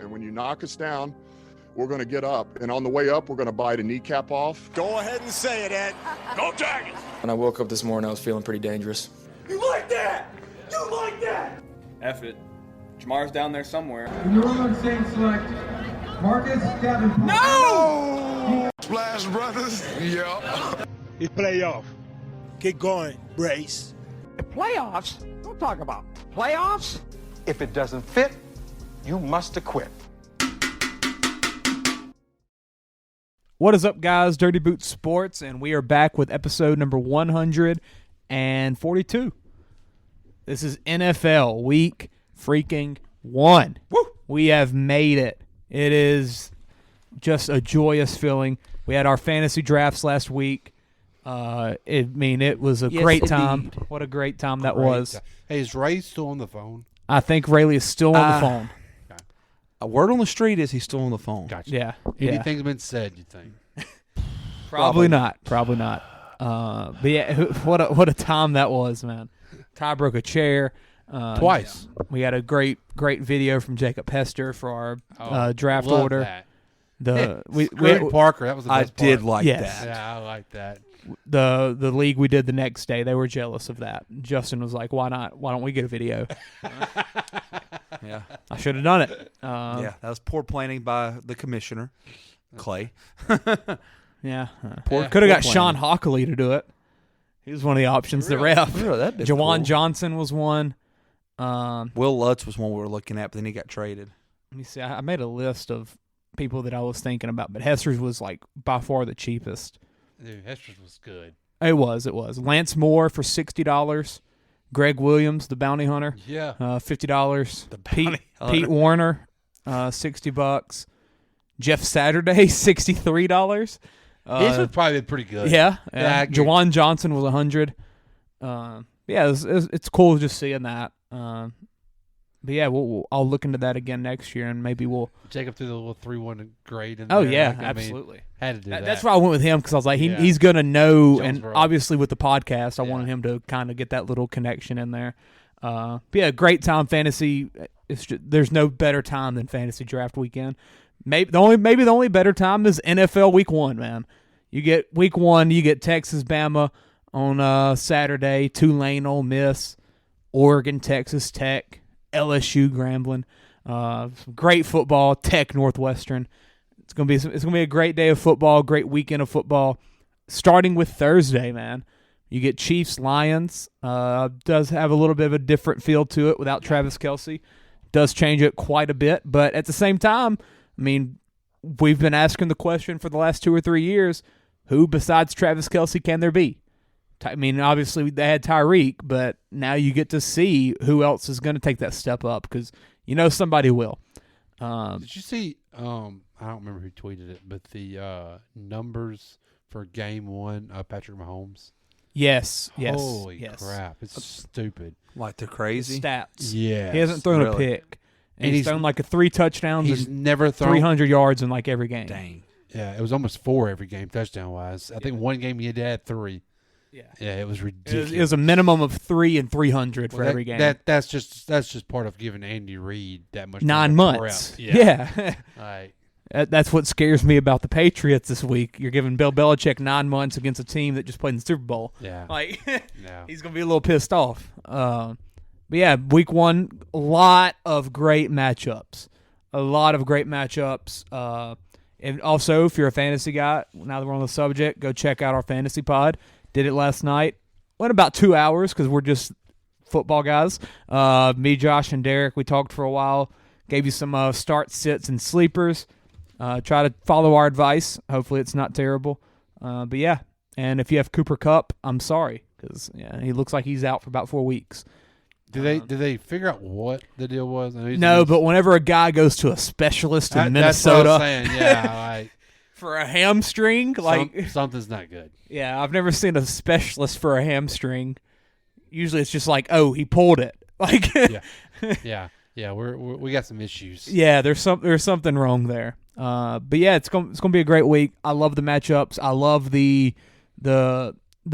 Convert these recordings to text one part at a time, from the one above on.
And when you knock us down, we're going to get up. And on the way up, we're going to bite a kneecap off. Go ahead and say it, Ed. Go Tigers! When I woke up this morning, I was feeling pretty dangerous. You like that? You like that? F it. Jamar's down there somewhere. In the room, saying select Marcus Davenport. No! Splash Brothers. Yeah. It's playoff. Keep going, Brace. Playoffs? Don't talk about playoffs. If it doesn't fit, you must acquit. What is up, guys? Dirty Boot Sports, and we are back with episode number 142. This is NFL Week freaking 1. Woo! We have made it. It is just a joyous feeling. We had our fantasy drafts last week. It was a great time. What a great time that was. Hey, is Ray still on the phone? I think Rayleigh is still on the phone. A word on the street is he's still on the phone. Gotcha. Yeah. Anything's been said, you think? Probably not. But yeah, what a time that was, man. Ty broke a chair. Twice. We had a great video from Jacob Hester for our draft order. That. Greg Parker, that was the best part. I did like that. Yeah, I like that. The league we did the next day, they were jealous of that. Justin was like, "Why not? Why don't we get a video?" Yeah, I should have done it. Yeah, that was poor planning by the commissioner, Clay. Yeah, could have got Sean Hockley to do it. He was one of the options. The ref. Jawan Johnson was one. Will Lutz was one we were looking at, but then he got traded. Let me see. I made a list of people that I was thinking about, but Hester's was like by far the cheapest. Dude, Hester's was good. It was. Lance Moore for $60. Greg Williams, the bounty hunter. Yeah. $50. Pete Warner, $60. Jeff Saturday, $63. His would probably be pretty good. Yeah. Jawan Johnson was $100. Yeah, it's cool just seeing that. But yeah, I'll look into that again next year, and maybe we'll take up through the little 3-1 grade. Oh yeah, absolutely. Had to do that. That's why I went with him, because I was like, he's gonna know, and obviously with the podcast, I wanted him to kind of get that little connection in there. But yeah, great time fantasy. There's no better time than fantasy draft weekend. Maybe the only better time is NFL Week 1. Man, you get Week 1, you get Texas Bama on Saturday, Tulane Ole Miss, Oregon Texas Tech, LSU Grambling, great football, Tech Northwestern. It's gonna be a great day of football, great weekend of football. Starting with Thursday, man, you get Chiefs Lions. Does have a little bit of a different feel to it without Travis Kelce. Does change it quite a bit, but at the same time, I mean, we've been asking the question for the last 2 or 3 years: who besides Travis Kelce can there be? I mean, obviously they had Tyreek, but now you get to see who else is going to take that step up, because you know somebody will. Did you see, I don't remember who tweeted it, but the numbers for Game 1 of Patrick Mahomes? Yes. Holy crap. It's stupid. Like they're crazy? Stats. Yeah. He hasn't thrown a pick. And he's thrown like 3 touchdowns. He's never thrown 300 yards in like every game. Dang. Yeah, it was almost 4 every game, touchdown-wise. I think one game he had 3. Yeah, it was ridiculous. It was a minimum of 3 and 300 for every game. That's just part of giving Andy Reid that much 9 months. Yeah. Right. That's what scares me about the Patriots this week. You're giving Bill Belichick 9 months against a team that just played in the Super Bowl. Yeah. Like, he's gonna be a little pissed off. But yeah, Week 1, a lot of great matchups. And also, if you're a fantasy guy, now that we're on the subject, go check out our fantasy pod. Did it last night. Went about 2 hours because we're just football guys. Me, Josh, and Derek, we talked for a while. Gave you some start, sits, and sleepers. Try to follow our advice. Hopefully it's not terrible. But yeah, and if you have Cooper Kupp, I'm sorry, because he looks like he's out for about 4 weeks. Did they figure out what the deal was? No, but whenever a guy goes to a specialist in Minnesota, that's what I'm saying. Yeah, for a hamstring, something's not good. Yeah, I've never seen a specialist for a hamstring. Usually, it's just like, oh, he pulled it. Like, yeah, we got some issues. Yeah, there's something wrong there. But yeah, it's gonna be a great week. I love the matchups. I love the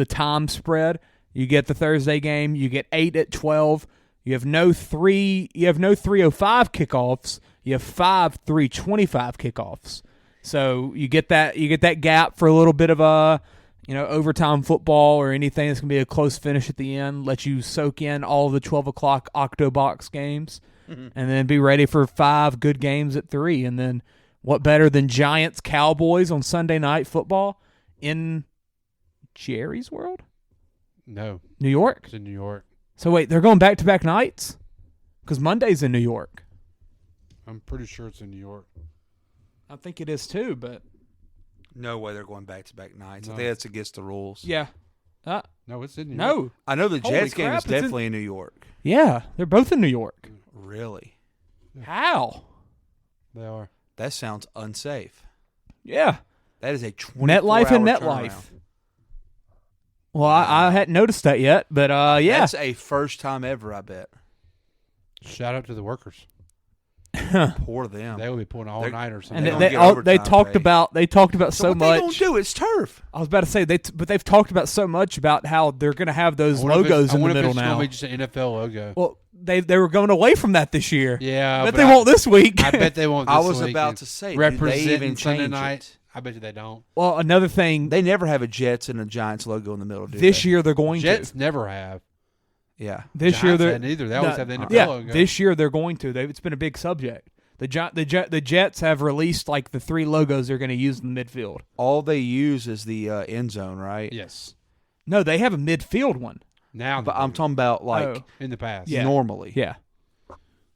time spread. You get the Thursday game. You get 8 at 12. You have no 305 kickoffs. You have 5 3:25 kickoffs. So you get that gap for a little bit of a overtime football or anything that's gonna be a close finish at the end. Let you soak in all of the 12 o'clock Octobox games, and then be ready for 5 good games at 3. And then what better than Giants Cowboys on Sunday Night Football in Jerry's World? No, New York. It's in New York. So wait, they're going back-to-back nights? Because Monday's in New York. I'm pretty sure it's in New York. I think it is too, but No way they're going back-to-back nights. No. I think that's against the rules. yeah. No, it's in New York. No. I know the Holy Jets game crap, is it's in- definitely in New York. Yeah, they're both in New York. Really? How? They are. That sounds unsafe. Yeah. That is a 24-hour MetLife and MetLife. turnaround. Well, I hadn't noticed that yet, but yeah. That's a first time ever, I bet. Shout out to the workers. Poor them. They will be pulling all nighters. And They don't they get talked overtime about so what much. they don't do, it's turf. I was about to say but they've talked about so much about how they're going to have those logos in the middle It's now. going to be just an NFL logo. Well, they were going away from that this year. Yeah, but they won't this week. I bet they won't. This I was week. about to say, do Representing they even Sunday change night. it? I bet you they don't. Well, another thing, They never have a Jets and a Giants logo in the middle. Do this they? year they're going Jets to. never have. Yeah. This year Giants they're hadn't either. They always have the NFL yeah. logo. This year they're going to. It's been a big subject. The Jets have released like the 3 logos they're going to use in the midfield. All they use is the end zone, right? Yes. No, they have a midfield one. Now, But I'm talking about like in the past. Yeah. normally. Yeah.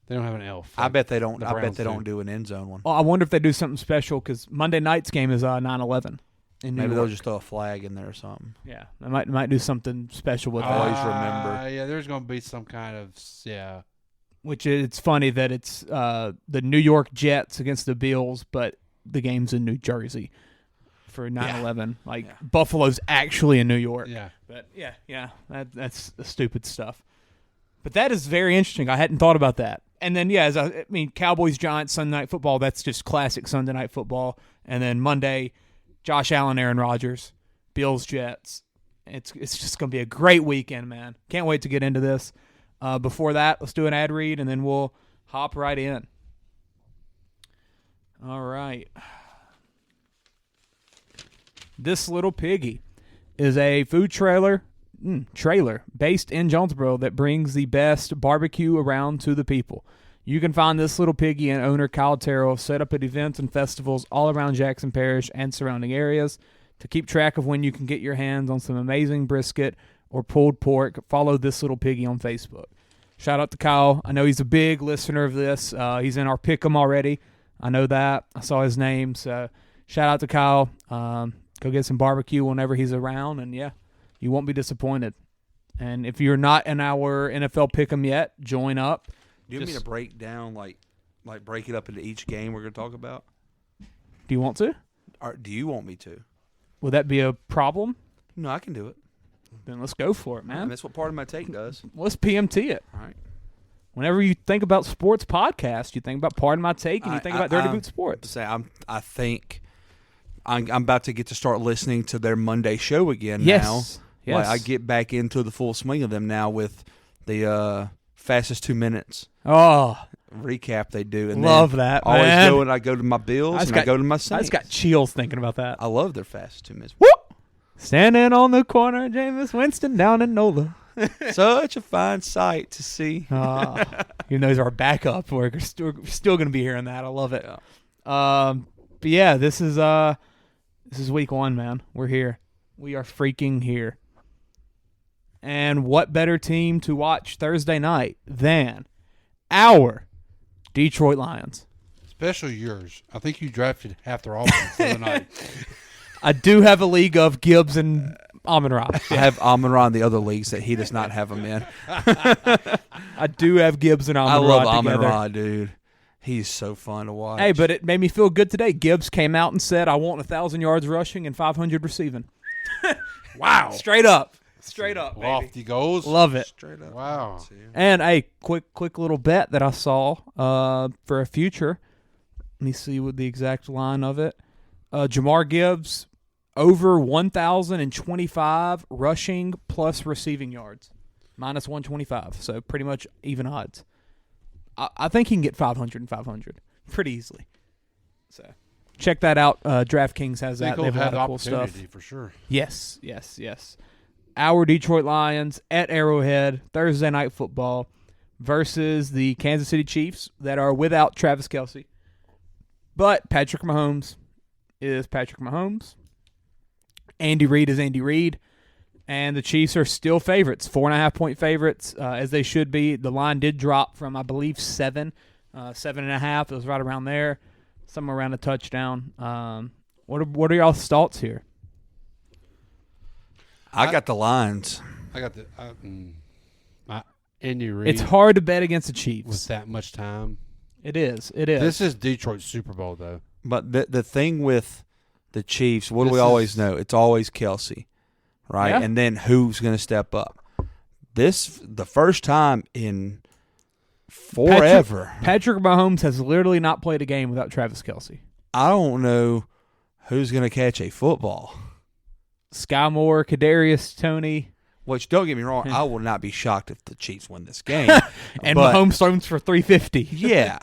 They don't have an elf. I bet they don't. the I bet Browns they don't do. do an end zone one. Well, I wonder if they do something special because Monday night's game is 9/11 in New Maybe York. they'll just throw a flag in there or something. Yeah, they might do something special with that. Always remember. Yeah, there's going to be some kind of Which it's funny that it's the New York Jets against the Bills, but the game's in New Jersey for 9/11. Buffalo's actually in New York. Yeah. But yeah, that's the stupid stuff. But that is very interesting. I hadn't thought about that. And then I mean, Cowboys Giants Sunday Night Football. That's just classic Sunday Night Football. And then Monday, Josh Allen, Aaron Rodgers, Bills Jets. It's just going to be a great weekend, man. Can't wait to get into this. Before that, let's do an ad read, and then we'll hop right in. All right. This Little Piggy is a food trailer based in Jonesboro that brings the best barbecue around to the people. You can find This Little Piggy and owner Kyle Terrell set up at events and festivals all around Jackson Parish and surrounding areas. To keep track of when you can get your hands on some amazing brisket or pulled pork, follow This Little Piggy on Facebook. Shout out to Kyle. I know he's a big listener of this. He's in our Pick'em already. I know that. I saw his name. So shout out to Kyle. Go get some barbecue whenever he's around, and you won't be disappointed. And if you're not in our NFL Pick'em yet, join up. Do you want me to break down like break it up into each game we're going to talk about? Do you want to? Or do you want me to? Would that be a problem? No, I can do it. Then let's go for it, man. And that's what part of my take does. Let's PMT it. All right. Whenever you think about sports podcast, you think about Part of My Take, and you think about Dirty Boot Sports. I think I'm about to get to start listening to their Monday show again Yes. now. Yes. Like, I get back into the full swing of them now with the fastest 2 minutes Oh, recap they do. And love then that, Always man. go and I go to my Bills and I go to my Saints. I just got chills thinking about that. I love their fastest 2 minutes. Whoop! Standing on the corner, Jameis Winston down in NOLA. Such a fine sight to see. Even though he's our backup, we're still going to be hearing that. I love it. But yeah, this is week 1, man. We're here. We are freaking here. And what better team to watch Thursday night than our Detroit Lions? Especially yours. I think you drafted half their offense the other night. I do have a league of Gibbs and Amon-Ra. I have Amon-Ra in the other leagues that he does not have him in. I do have Gibbs and I Amon-Ra love together. Amon-Ra, dude. He's so fun to watch. Hey, but it made me feel good today. Gibbs came out and said, I want 1,000 yards rushing and 500 receiving. Wow. Straight up. Straight up, baby. Lofty goals. Love it. Straight up. Wow. And a quick little bet that I saw for a future. Let me see what the exact line of it. Jamar Gibbs over 1,025 rushing plus receiving yards, minus 125. So pretty much even odds. I think he can get 500 and 500. pretty easily. So check that out. DraftKings has that. They They have a have lot of cool stuff. opportunity for sure. Yes. Our Detroit Lions at Arrowhead, Thursday Night Football, versus the Kansas City Chiefs that are without Travis Kelce. But Patrick Mahomes is Patrick Mahomes. Andy Reid is Andy Reid. And the Chiefs are still favorites, 4.5-point favorites, as they should be. The line did drop from, I believe, 7.5. It was right around there, somewhere around a touchdown. What are y'all's thoughts here? I got the Lions. I got the Andy Reid. It's hard to bet against the Chiefs with that much time. It is. This is Detroit's Super Bowl, though. But the thing with the Chiefs, what do we always know? It's always Kelce, right? Yeah. And then who's going to step up? The first time in forever. Patrick Mahomes has literally not played a game without Travis Kelce. I don't know who's going to catch a football. Sky Moore, Kadarius Toney. Which, don't get me wrong, I will not be shocked if the Chiefs win this game. And Mahomes throws for 350. Yeah.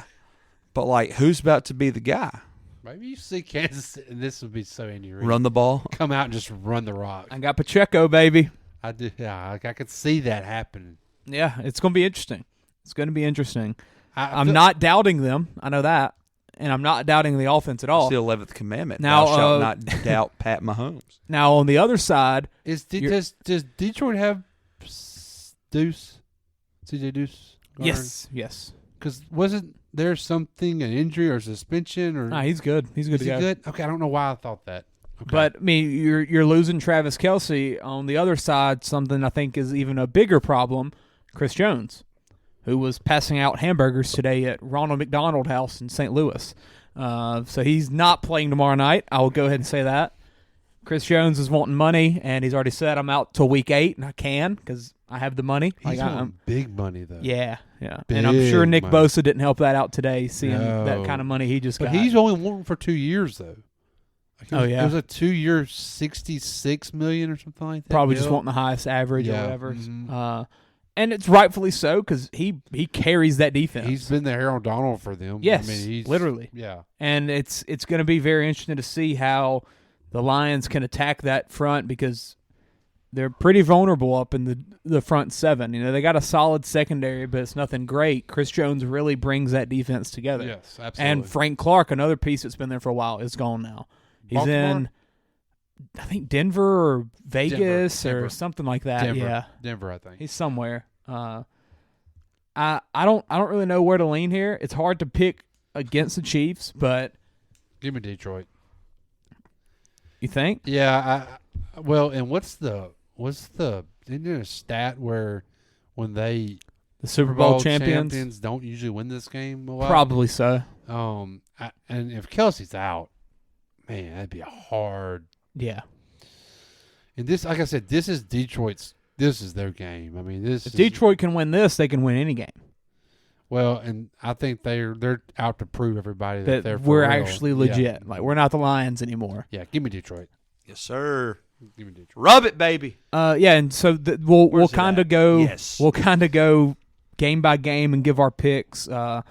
But, like, who's about to be the guy? Maybe you see Kansas, and this would be so Andy Reid. Run the ball? Come out and just run the rock. I got Pacheco, baby. I do. Yeah, I could see that happening. Yeah, it's going to be interesting. I'm not doubting them. I know that. And I'm not doubting the offense at all. It's the 11th commandment. Now, Thou shalt not doubt Pat Mahomes. Now, on the other side, does Detroit have Deuce? CJ Deuce? Yes. Because wasn't there something, an injury or suspension? Or he's good. He's good to go. Good? Okay, I don't know why I thought that. Okay. But, I mean, you're losing Travis Kelce. On the other side, something I think is even a bigger problem, Chris Jones, who was passing out hamburgers today at Ronald McDonald House in St. Louis. So he's not playing tomorrow night. I will go ahead and say that. Chris Jones is wanting money, and he's already said, I'm out till week 8, and I can because I have the money. He's wanting big money, though. Yeah. Big and I'm sure Nick money. Bosa didn't help that out today, seeing that kind of money he just got. But he's only wanting for 2 years, though. Yeah. It was a 2-year, $66 million or something like that. Probably just wanting the highest average or whatever. Mm-hmm. And it's rightfully so because he carries that defense. He's been the Harold Donald for them. Yes, I mean, he's, literally. Yeah. And it's going to be very interesting to see how the Lions can attack that front because they're pretty vulnerable up in the front seven. You know, they got a solid secondary, but it's nothing great. Chris Jones really brings that defense together. Yes, absolutely. And Frank Clark, another piece that's been there for a while, is gone now. He's Baltimore? in, I think, Denver or Vegas or something like that. Yeah, Denver, I think. He's somewhere. I don't really know where to lean here. It's hard to pick against the Chiefs, but give me Detroit. You think? Yeah. Well, and what's the isn't there a stat where when the Super Bowl champions don't usually win this game a lot? Probably so. And if Kelsey's out, man, that'd be a hard. Yeah. And this, like I said, this is Detroit's. This is their game. I mean, if Detroit can win this, they can win any game. Well, and I think they're out to prove everybody that they're for we're real. actually legit. Yeah. Like we're not the Lions anymore. Yeah, give me Detroit. Yes, sir. Give me Detroit. Rub it, baby. Yeah, and so we'll kind of go. Yes. We'll kind of go game by game and give our picks. I've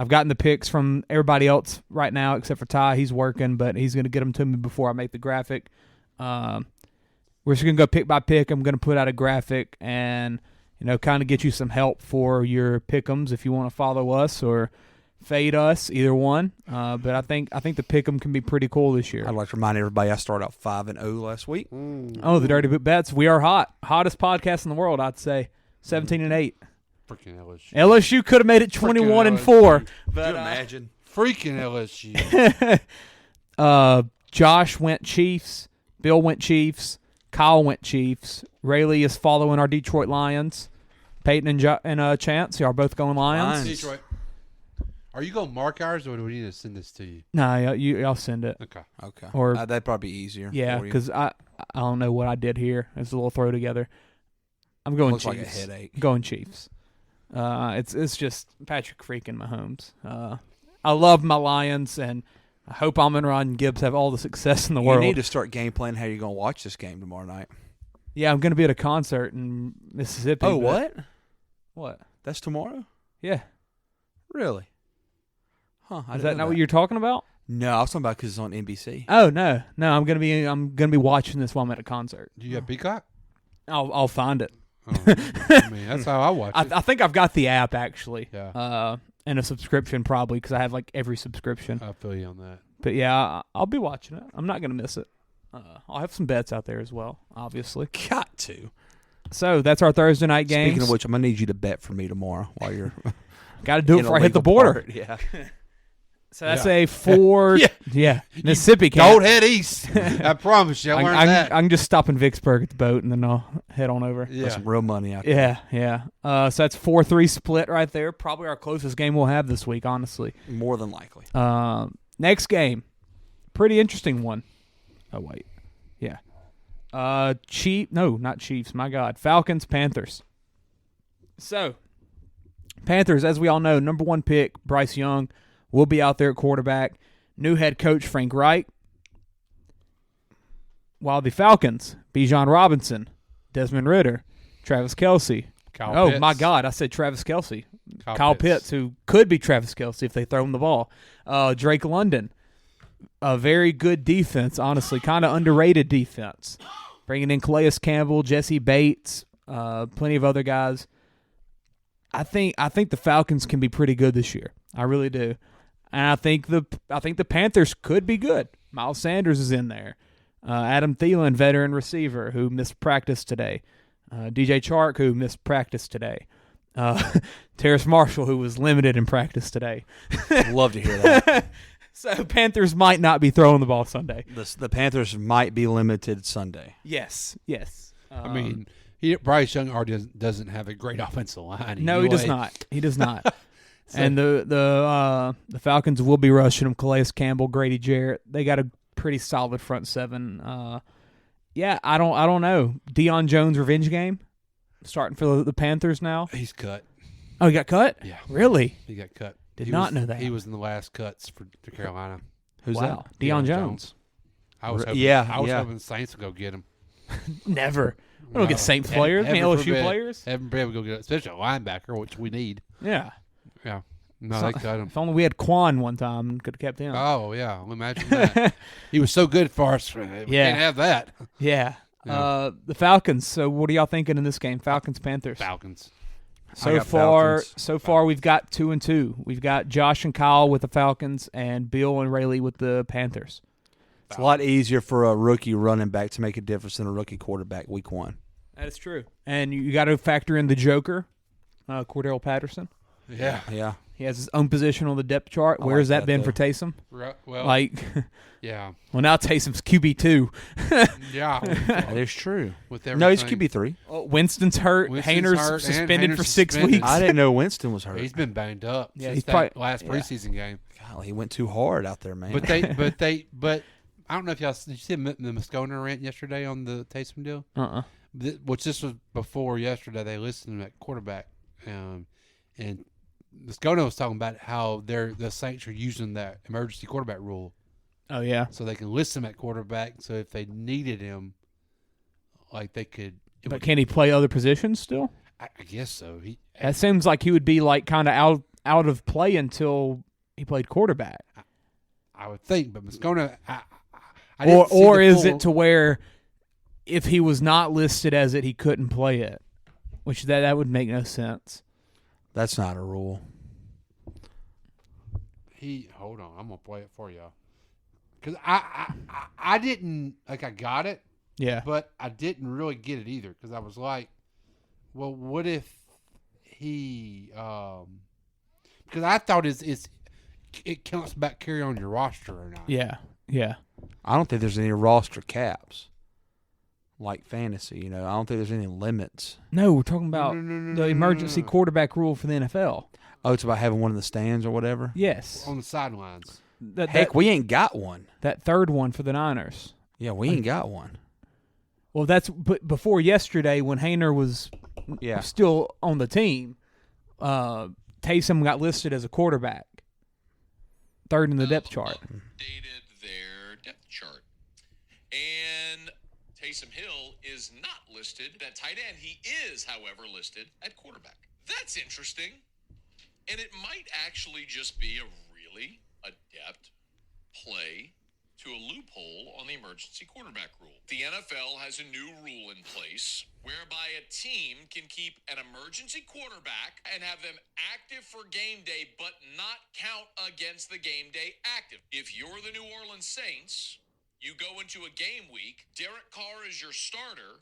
gotten the picks from everybody else right now except for Ty. He's working, but he's going to get them to me before I make the graphic. We're just going to go pick by pick. I'm going to put out a graphic and, kind of get you some help for your pick'ems if you want to follow us or fade us, either one. But I think the pick'em can be pretty cool this year. I'd like to remind everybody I started out 5-0 last week. Oh, the Dirty Boot Bets. We are hot. Hottest podcast in the world, I'd say. 17-8. Freaking LSU. LSU could have made it 21-4. But could you imagine? Freaking LSU. Josh went Chiefs. Bill went Chiefs. Kyle went Chiefs. Rayleigh is following our Detroit Lions. Peyton and Chance, y'all both going Lions. Detroit. Are you going to mark ours, or do we need to send this to you? Nah, y'all send it. Okay. Or that'd probably be easier. Yeah, because I don't know what I did here. It's a little throw together. I'm going Looks Chiefs. like a headache. Going Chiefs. It's just Patrick freaking Mahomes. I love my Lions, and I hope Amon-Ra and Gibbs have all the success in the world. You need to start game planning how you're going to watch this game tomorrow night. Yeah, I'm going to be at a concert in Mississippi. Oh, what? What? That's tomorrow? Yeah. Really? Huh? Is that not what you're talking about? No, I was talking about because it's on NBC. Oh no. I'm gonna be watching this while I'm at a concert. Do you have Peacock? I'll find it. Oh, I mean, that's how I watch it. I think I've got the app actually. Yeah. And a subscription probably because I have like every subscription. I feel you on that. But yeah, I'll be watching it. I'm not gonna miss it. I'll have some bets out there as well, obviously. Got to. So that's our Thursday night games. Speaking of which, I'm gonna need you to bet for me tomorrow while you're. Got to do it before I hit the border. Part. Yeah. So that's a 4. Yeah. Mississippi can't. Don't head east. I promise you. I learned that. I can just stop in Vicksburg at the boat and then I'll head on over. Yeah. Some real money out there. Yeah. So that's 4-3 split right there. Probably our closest game we'll have this week, honestly. More than likely. Next game. Pretty interesting one. Oh, wait. Yeah. Not Chiefs. My God. Falcons, Panthers. So, Panthers, as we all know, number 1 pick, Bryce Young, will be out there at quarterback. New head coach, Frank Reich. While the Falcons, Bijan Robinson, Desmond Ridder, Travis Kelce. Kyle Pitts. My God, I said Travis Kelce. Kyle Pitts, who could be Travis Kelce if they throw him the ball. Drake London. A very good defense, honestly. Kind of underrated defense. Bringing in Calais Campbell, Jesse Bates, plenty of other guys. I think the Falcons can be pretty good this year. I really do. And I think the Panthers could be good. Miles Sanders is in there. Adam Thielen, veteran receiver, who missed practice today. DJ Chark, who missed practice today. Terrace Marshall, who was limited in practice today. Love to hear that. So Panthers might not be throwing the ball Sunday. The Panthers might be limited Sunday. Yes. I mean, Bryce Young already doesn't have a great offensive line. No, he does not. He does not. And the Falcons will be rushing him. Calais Campbell, Grady Jarrett. They got a pretty solid front seven. I don't know. Deion Jones revenge game starting for the Panthers now. He's cut. Oh, he got cut? Yeah. Really? He got cut. Did not know that. He was in the last cuts for Carolina. Who's that? Deion Jones. I was hoping, hoping the Saints would go get him. Never. We don't get Saints players. LSU players. Heaven forbid we go get, especially a linebacker, which we need. Yeah. Yeah. No, they cut him. If only we had Quan one time and could have kept him. Oh, yeah. Imagine that. He was so good for us. We can't have that. Yeah. The Falcons. So what are y'all thinking in this game? Falcons, Panthers. Falcons. So far we've got 2-2. We've got Josh and Kyle with the Falcons and Bill and Rayleigh with the Panthers. It's a lot easier for a rookie running back to make a difference than a rookie quarterback week 1. That is true. And you got to factor in the Joker, Cordell Patterson. Yeah. Yeah. He has his own position on the depth chart. Where has that been for Taysom? Well, yeah. Well, now Taysom's QB2. Yeah. That is true. No, he's QB3. Winston's hurt. Hayner's suspended for 6 weeks. I didn't know Winston was hurt. He's been banged up. Yeah, he's that last preseason game. Golly, he went too hard out there, man. But I don't know if y'all did you see the Moscona rant yesterday on the Taysom deal? Which this was before yesterday. They listed him at quarterback, and Moscona was talking about how the Saints are using that emergency quarterback rule. Oh yeah, so they can list him at quarterback. So if they needed him, like they could. But can he play other positions still? I guess so. That seems like he would be like kind of out of play until he played quarterback. I would think, but Moscona. Or is it to where if he was not listed as it, he couldn't play it? Which that would make no sense. That's not a rule. Hold on, I'm gonna play it for y'all. Because I didn't I got it. Yeah. But I didn't really get it either because I was like, well, what if he? Because I thought it counts back carry on your roster or not. Yeah. Yeah. I don't think there's any roster caps like fantasy. I don't think there's any limits. No, we're talking about the emergency quarterback rule for the NFL. Oh, it's about having one in the stands or whatever? Yes. On the sidelines. Heck, we ain't got one. That third one for the Niners. Yeah, we ain't got one. Well, but before yesterday when Hayner was still on the team, Taysom got listed as a quarterback. Third in the depth chart. Updated their depth chart. And Taysom Hill is not listed at tight end. He is, however, listed at quarterback. That's interesting. And it might actually just be a really quietly, adept, play to a loophole on the emergency quarterback rule. The NFL has a new rule in place whereby a team can keep an emergency quarterback and have them active for game day but not count against the game day active. If you're the New Orleans Saints, you go into a game week, Derek Carr is your starter,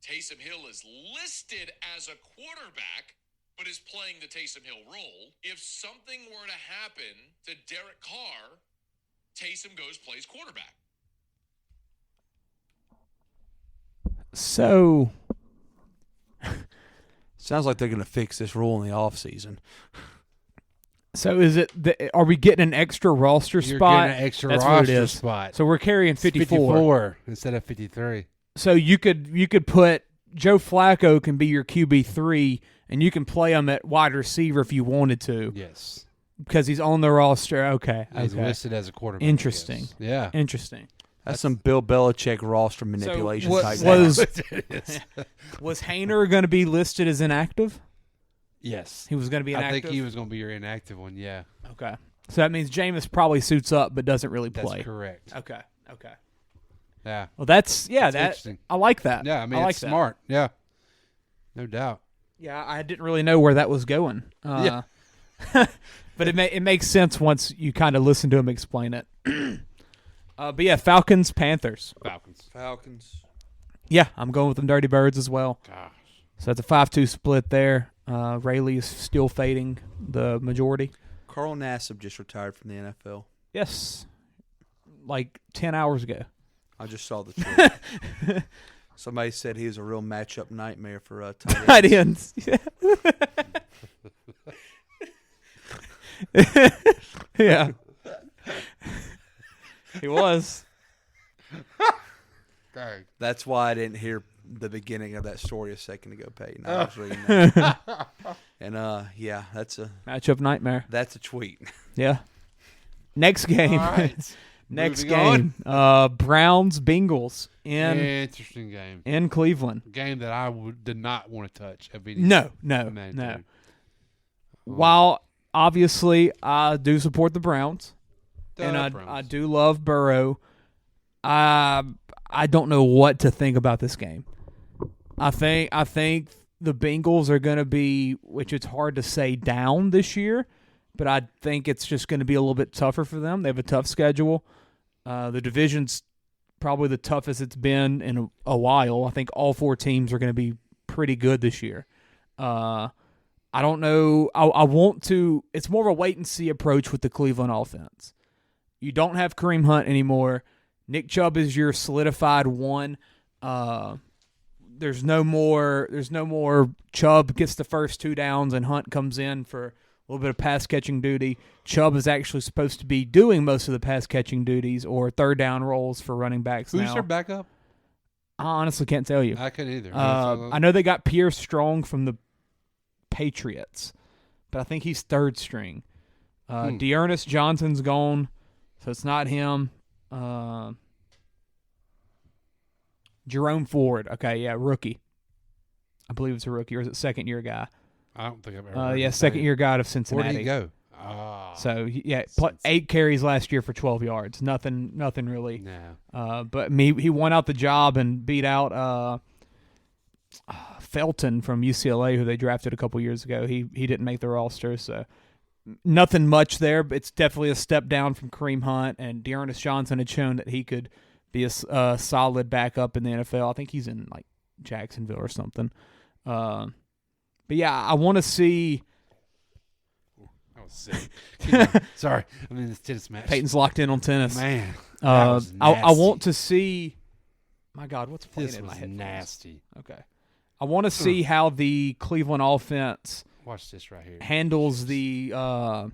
Taysom Hill is listed as a quarterback but is playing the Taysom Hill role. If something were to happen to Derek Carr, Taysom goes plays quarterback. So, sounds like they're going to fix this rule in the offseason. So is it? Are we getting an extra roster You're spot? getting an extra That's roster what it is. spot. So we're carrying 54. 54 instead of 53. So you could put Joe Flacco can be your QB3, and you can play him at wide receiver if you wanted to. Yes. Because he's on the roster. Okay. He's okay. listed as a quarterback. Interesting. Yeah. Interesting. That's some Bill Belichick roster manipulation type. Was Haener going to be listed as inactive? Yes. He was going to be inactive? I think he was going to be your inactive one, yeah. Okay. So that means Jameis probably suits up but doesn't really play. That's correct. Okay. Yeah. Well, that's interesting. I like that. Yeah, I mean, I like it's smart. Yeah. No doubt. Yeah, I didn't really know where that was going. Yeah. But it makes sense once you kind of listen to him explain it. But yeah, Falcons, Panthers. Falcons. Yeah, I'm going with the Dirty Birds as well. Gosh. So that's a 5-2 split there. Rayleigh is still fading the majority. Carl Nassib just retired from the NFL. Yes. Like 10 hours ago. I just saw the tweet. Somebody said he was a real matchup nightmare for tight ends. Yeah. Yeah. He was. Dang. That's why I didn't hear the beginning of that story a second ago, Peyton. I was reading that. And yeah, that's a matchup nightmare. That's a tweet. Yeah. Next game. All right. Next Moving game. Browns Bengals interesting game in Cleveland. Game that I did not want to touch. No. While obviously I do support the Browns, and I do love Burrow, I don't know what to think about this game. I think the Bengals are going to be, which it's hard to say, down this year, but I think it's just going to be a little bit tougher for them. They have a tough schedule. The division's probably the toughest it's been in a while. I think all four teams are going to be pretty good this year. I don't know. I want to – it's more of a wait-and-see approach with the Cleveland offense. You don't have Kareem Hunt anymore. Nick Chubb is your solidified one. There's no more Chubb gets the first two downs and Hunt comes in for a little bit of pass-catching duty. Chubb is actually supposed to be doing most of the pass-catching duties or third-down roles for running backs now. Who's their backup? I honestly can't tell you. I couldn't either. I know they got Pierce Strong from the Patriots, but I think he's third string. Dearness Johnson's gone, so it's not him. Jerome Ford. Okay, yeah, rookie. I believe it's a rookie, or is it second-year guy? I don't think I've ever heard his second-year guy out of Cincinnati. Where did he go? So, yeah, 8 carries last year for 12 yards. Nothing really. No. But he won out the job and beat out Felton from UCLA, who they drafted a couple years ago. He didn't make the roster, so nothing much there, but it's definitely a step down from Kareem Hunt, and Dearness Johnson had shown that he could be a solid backup in the NFL. I think he's in, like, Jacksonville or something. But, yeah, I want to see – that was sick. Sorry. I mean, this tennis match. Peyton's locked in on tennis. Man, I want to see – my God, what's playing this in my headphones? Nasty. Okay. I want to see how the Cleveland offense watch this right here handles the I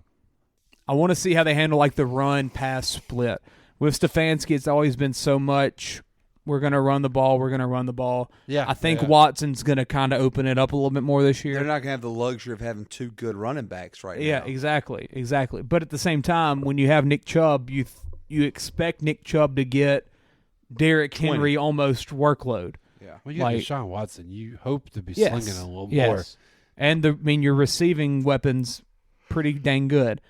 want to see how they handle like the run-pass split. With Stefanski, it's always been so much we're going to run the ball. Yeah. I think Watson's going to kind of open it up a little bit more this year. They're not going to have the luxury of having two good running backs right now. Yeah, exactly. But at the same time, when you have Nick Chubb, you expect Nick Chubb to get Derrick Henry almost workload. Yeah. When you get Deshaun Watson, you hope to be slinging a little more. And your receiving weapon's pretty dang good.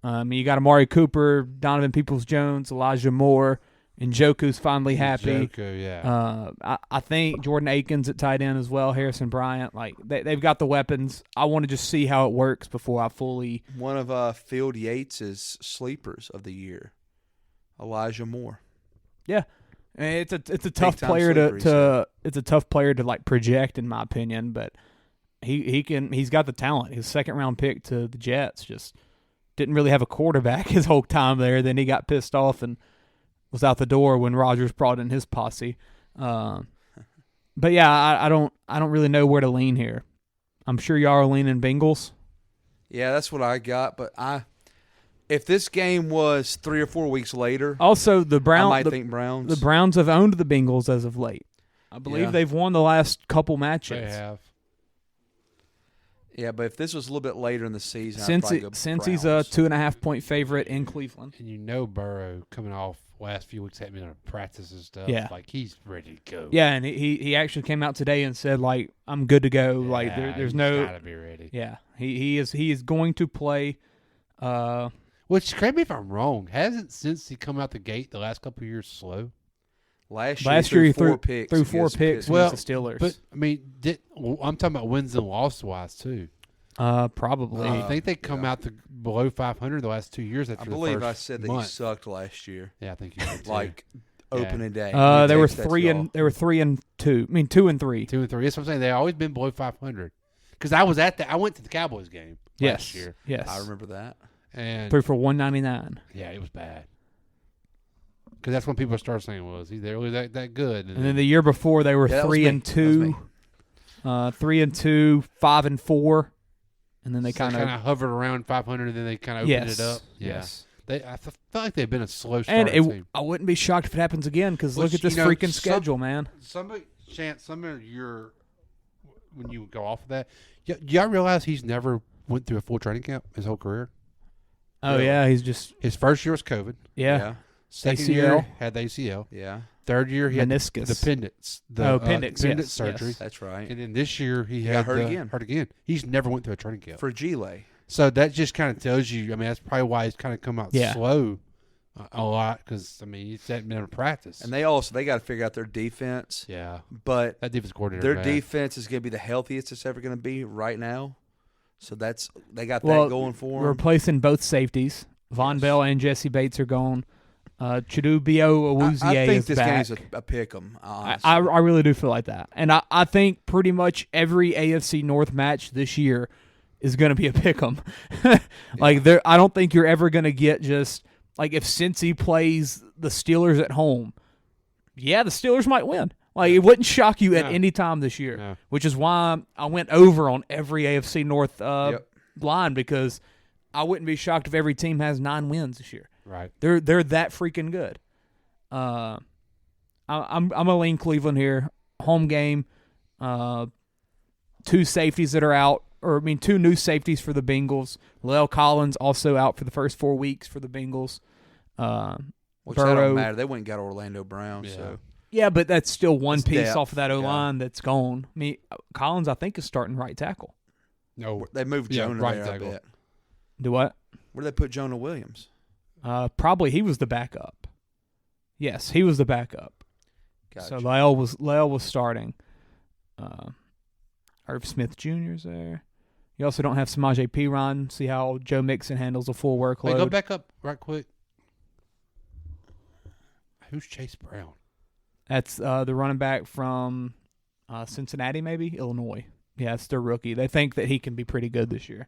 You got Amari Cooper, Donovan Peoples-Jones, Elijah Moore, and Njoku's finally happy. Njoku, yeah. I think Jordan Akins at tight end as well, Harrison Bryant. Like they've got the weapons. I want to just see how it works before I fully. One of Field Yates' sleepers of the year, Elijah Moore. Yeah, and it's a tough Big-time player sleeper, it's a tough player to like project in my opinion, but he's got the talent. His 2nd round pick to the Jets just didn't really have a quarterback his whole time there. Then he got pissed off and was out the door when Rodgers brought in his posse. But yeah, I don't really know where to lean here. I'm sure y'all are leaning Bengals. Yeah, that's what I got. But if this game was 3 or 4 weeks later, also the Browns, I might think Browns. The Browns have owned the Bengals as of late. I believe they've won the last couple matches. They have. Yeah, but if this was a little bit later in the season, since he's a 2.5-point favorite in Cleveland, and Burrow coming off last few weeks hadn't been on practice and stuff. Yeah, like he's ready to go. Yeah, and he actually came out today and said like I'm good to go. Yeah, like there's no gotta be ready. Yeah, he is going to play. Which, correct me if I'm wrong, hasn't since he come out the gate the last couple of years slow? Last year he threw 4 picks. Threw 4 picks against the Steelers. But I mean, I'm talking about wins and losses wise too. Probably. I think they come out below 500 the last 2 years. After I believe the I first said that month. he sucked last year. Yeah, I think you did too. Like opening day. They were 3 and 2. I mean 2 and 3. 2 and 3. That's what I'm saying. They've always been below 500. Because I went to the Cowboys game last year. Yes, I remember that. And threw for 199. Yeah, it was bad. Because that's when people started saying, "Was he really that good?" And then the year before they were 3 and 2, 3 and 2, 5 and 4, and then they kind of hovered around 500, and then they kind of opened it up. Yeah. Yes, I feel like they've been a slow start. And I wouldn't be shocked if it happens again because look at this freaking schedule, man. Some of your when you go off of that, y'all realize he's never went through a full training camp his whole career. Oh yeah, he's just his first year was COVID. Yeah. Second ACL. year had the ACL. Yeah. Third year he meniscus. had the appendix. Appendix. Appendix Yes, surgery. yes. That's right. And then this year he had got hurt again. He's never went through a training camp for Gile. So that just kind of tells you. I mean, that's probably why he's kind of come out slow a lot because I mean he's hadn't been in practice. And they got to figure out their defense. Yeah. But that defense coordinator. Their defense is going to be the healthiest it's ever going to be right now. So they got that going for them. We're replacing both safeties. Von Bell and Jesse Bates are gone. Chidubio Awuzie is back. I think this game's a pick 'em. I really do feel like that. And I think pretty much every AFC North match this year is going to be a pick 'em. Like I don't think you're ever going to get just like if Cincy plays the Steelers at home. Yeah, the Steelers might win. Like it wouldn't shock you at any time this year, which is why I went over on every AFC North line because I wouldn't be shocked if every team has 9 wins this year. Right. They're that freaking good. I'm a lean Cleveland here. Home game. 2 safeties that are out, or I mean 2 new safeties for the Bengals. La'el Collins also out for the first 4 weeks for the Bengals. Which that don't matter. They went and got Orlando Brown. Yeah. So yeah, but that's still one piece depth. off of that O-line that's gone. I mean, Collins I think is starting right tackle. No, they moved Jonah right there. tackle. I bet. Do what? Where did they put Jonah Williams? Probably he was the backup. Yes, he was the backup. Gotcha. So La'el was starting. Irv Smith Jr. is there. You also don't have Samaje Perine. See how Joe Mixon handles a full workload. Hey, go back up right quick. Who's Chase Brown? That's the running back from Cincinnati, maybe Illinois. Yeah, it's their rookie. They think that he can be pretty good this year.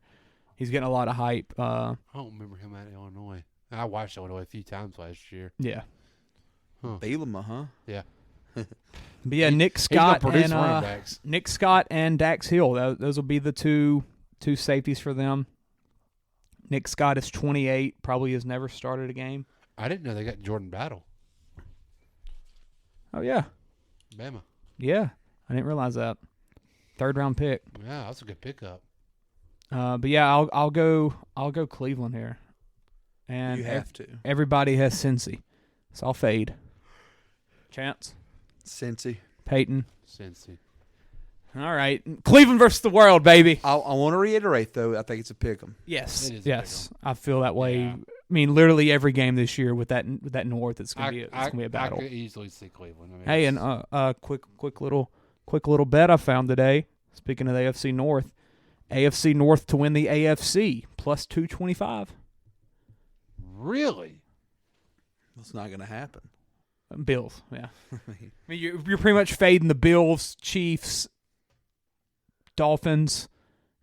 He's getting a lot of hype. I don't remember him at Illinois. I watched Illinois a few times last year. Yeah. Bielema, huh? Yeah. But yeah, Nick Scott and Dax Hill. Those will be the two safeties for them. Nick Scott is 28. Probably has never started a game. I didn't know they got Jordan Battle. Oh yeah. Bama. Yeah, I didn't realize that. 3rd round pick. Yeah, that's a good pickup. But yeah, I'll go Cleveland here. And you have to. Everybody has Cincy, so I'll fade. Chance. Cincy. Peyton. Cincy. All right. Cleveland versus the world, baby. I want to reiterate, though, I think it's a pick 'em. Yes. It is Yes. I feel that way. Yeah. I mean, literally every game this year with that North, it's gonna be a battle. I could easily see Cleveland. I mean, hey, and quick little bet I found today. Speaking of the AFC North, AFC North to win the AFC plus 225. Really? That's not going to happen. Bills, yeah. I mean, you're pretty much fading the Bills, Chiefs, Dolphins,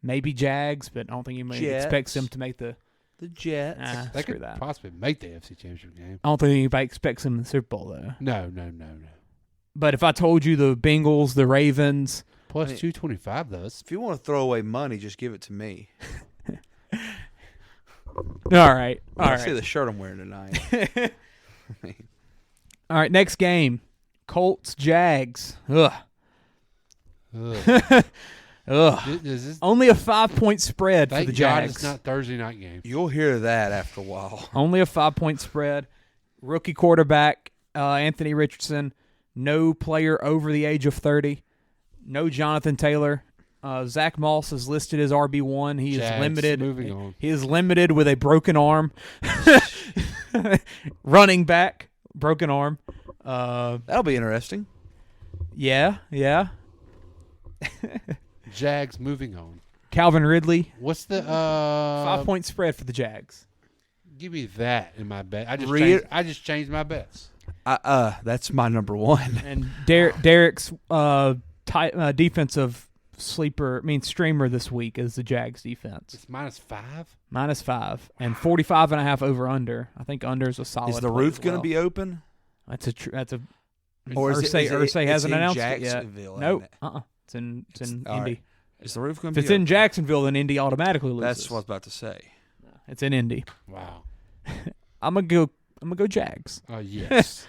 maybe Jags, but I don't think anybody expects them to make the Jets. They could possibly make the AFC Championship game. I don't think anybody expects them in the Super Bowl, though. No. But if I told you the Bengals, the Ravens... Plus 225, though. If you want to throw away money, just give it to me. All right. See the shirt I'm wearing tonight. All right, next game. Colts, Jags. Ugh. Only a 5-point spread for the Jags. God it's not Thursday night game. You'll hear that after a while. Only a 5-point spread. Rookie quarterback, Anthony Richardson. No player over the age of 30. No Jonathan Taylor. Zach Moss is listed as RB1. He is limited. Moving on. He is limited with a broken arm. Running back, broken arm. That'll be interesting. Yeah. Jags moving on. Calvin Ridley. What's the 5-point spread for the Jags? Give me that in my bet. I just changed my bets. That's my number one. And Derek's defensive streamer this week is the Jags defense. It's -5? -5 and 45.5 over under. I think under is a solid. Is the roof going to be open? That's a or Ursay hasn't announced it yet. Nope. It's in Indy. Right. Is the roof going to be If it's in Jacksonville, then Indy automatically loses. That's what I was about to say. It's in Indy. Wow. I'm gonna go Jags. Yes.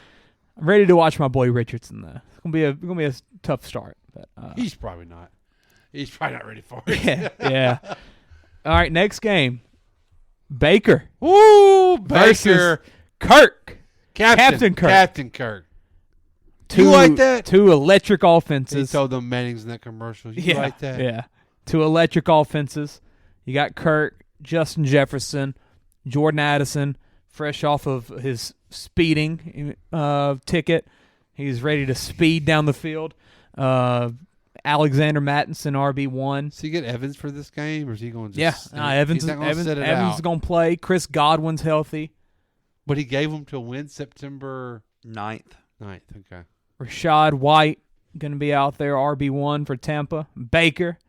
I'm ready to watch my boy Richardson though. It's gonna be a tough start, but he's probably not. He's probably not ready for it. Yeah. All right, next game. Baker. Woo! Versus Kirk. Captain Kirk. Captain Kirk. You like that? Two electric offenses. He told them Mannings in that commercial. You like that? Yeah. Two electric offenses. You got Kirk, Justin Jefferson, Jordan Addison, fresh off of his speeding ticket. He's ready to speed down the field. Alexander Mattinson, RB1. Does he get Evans for this game, or is he going to just... Yeah, Evans is going to play. Chris Godwin's healthy. But he gave him to win September 9th. Okay. Rashad White going to be out there, RB1 for Tampa. Baker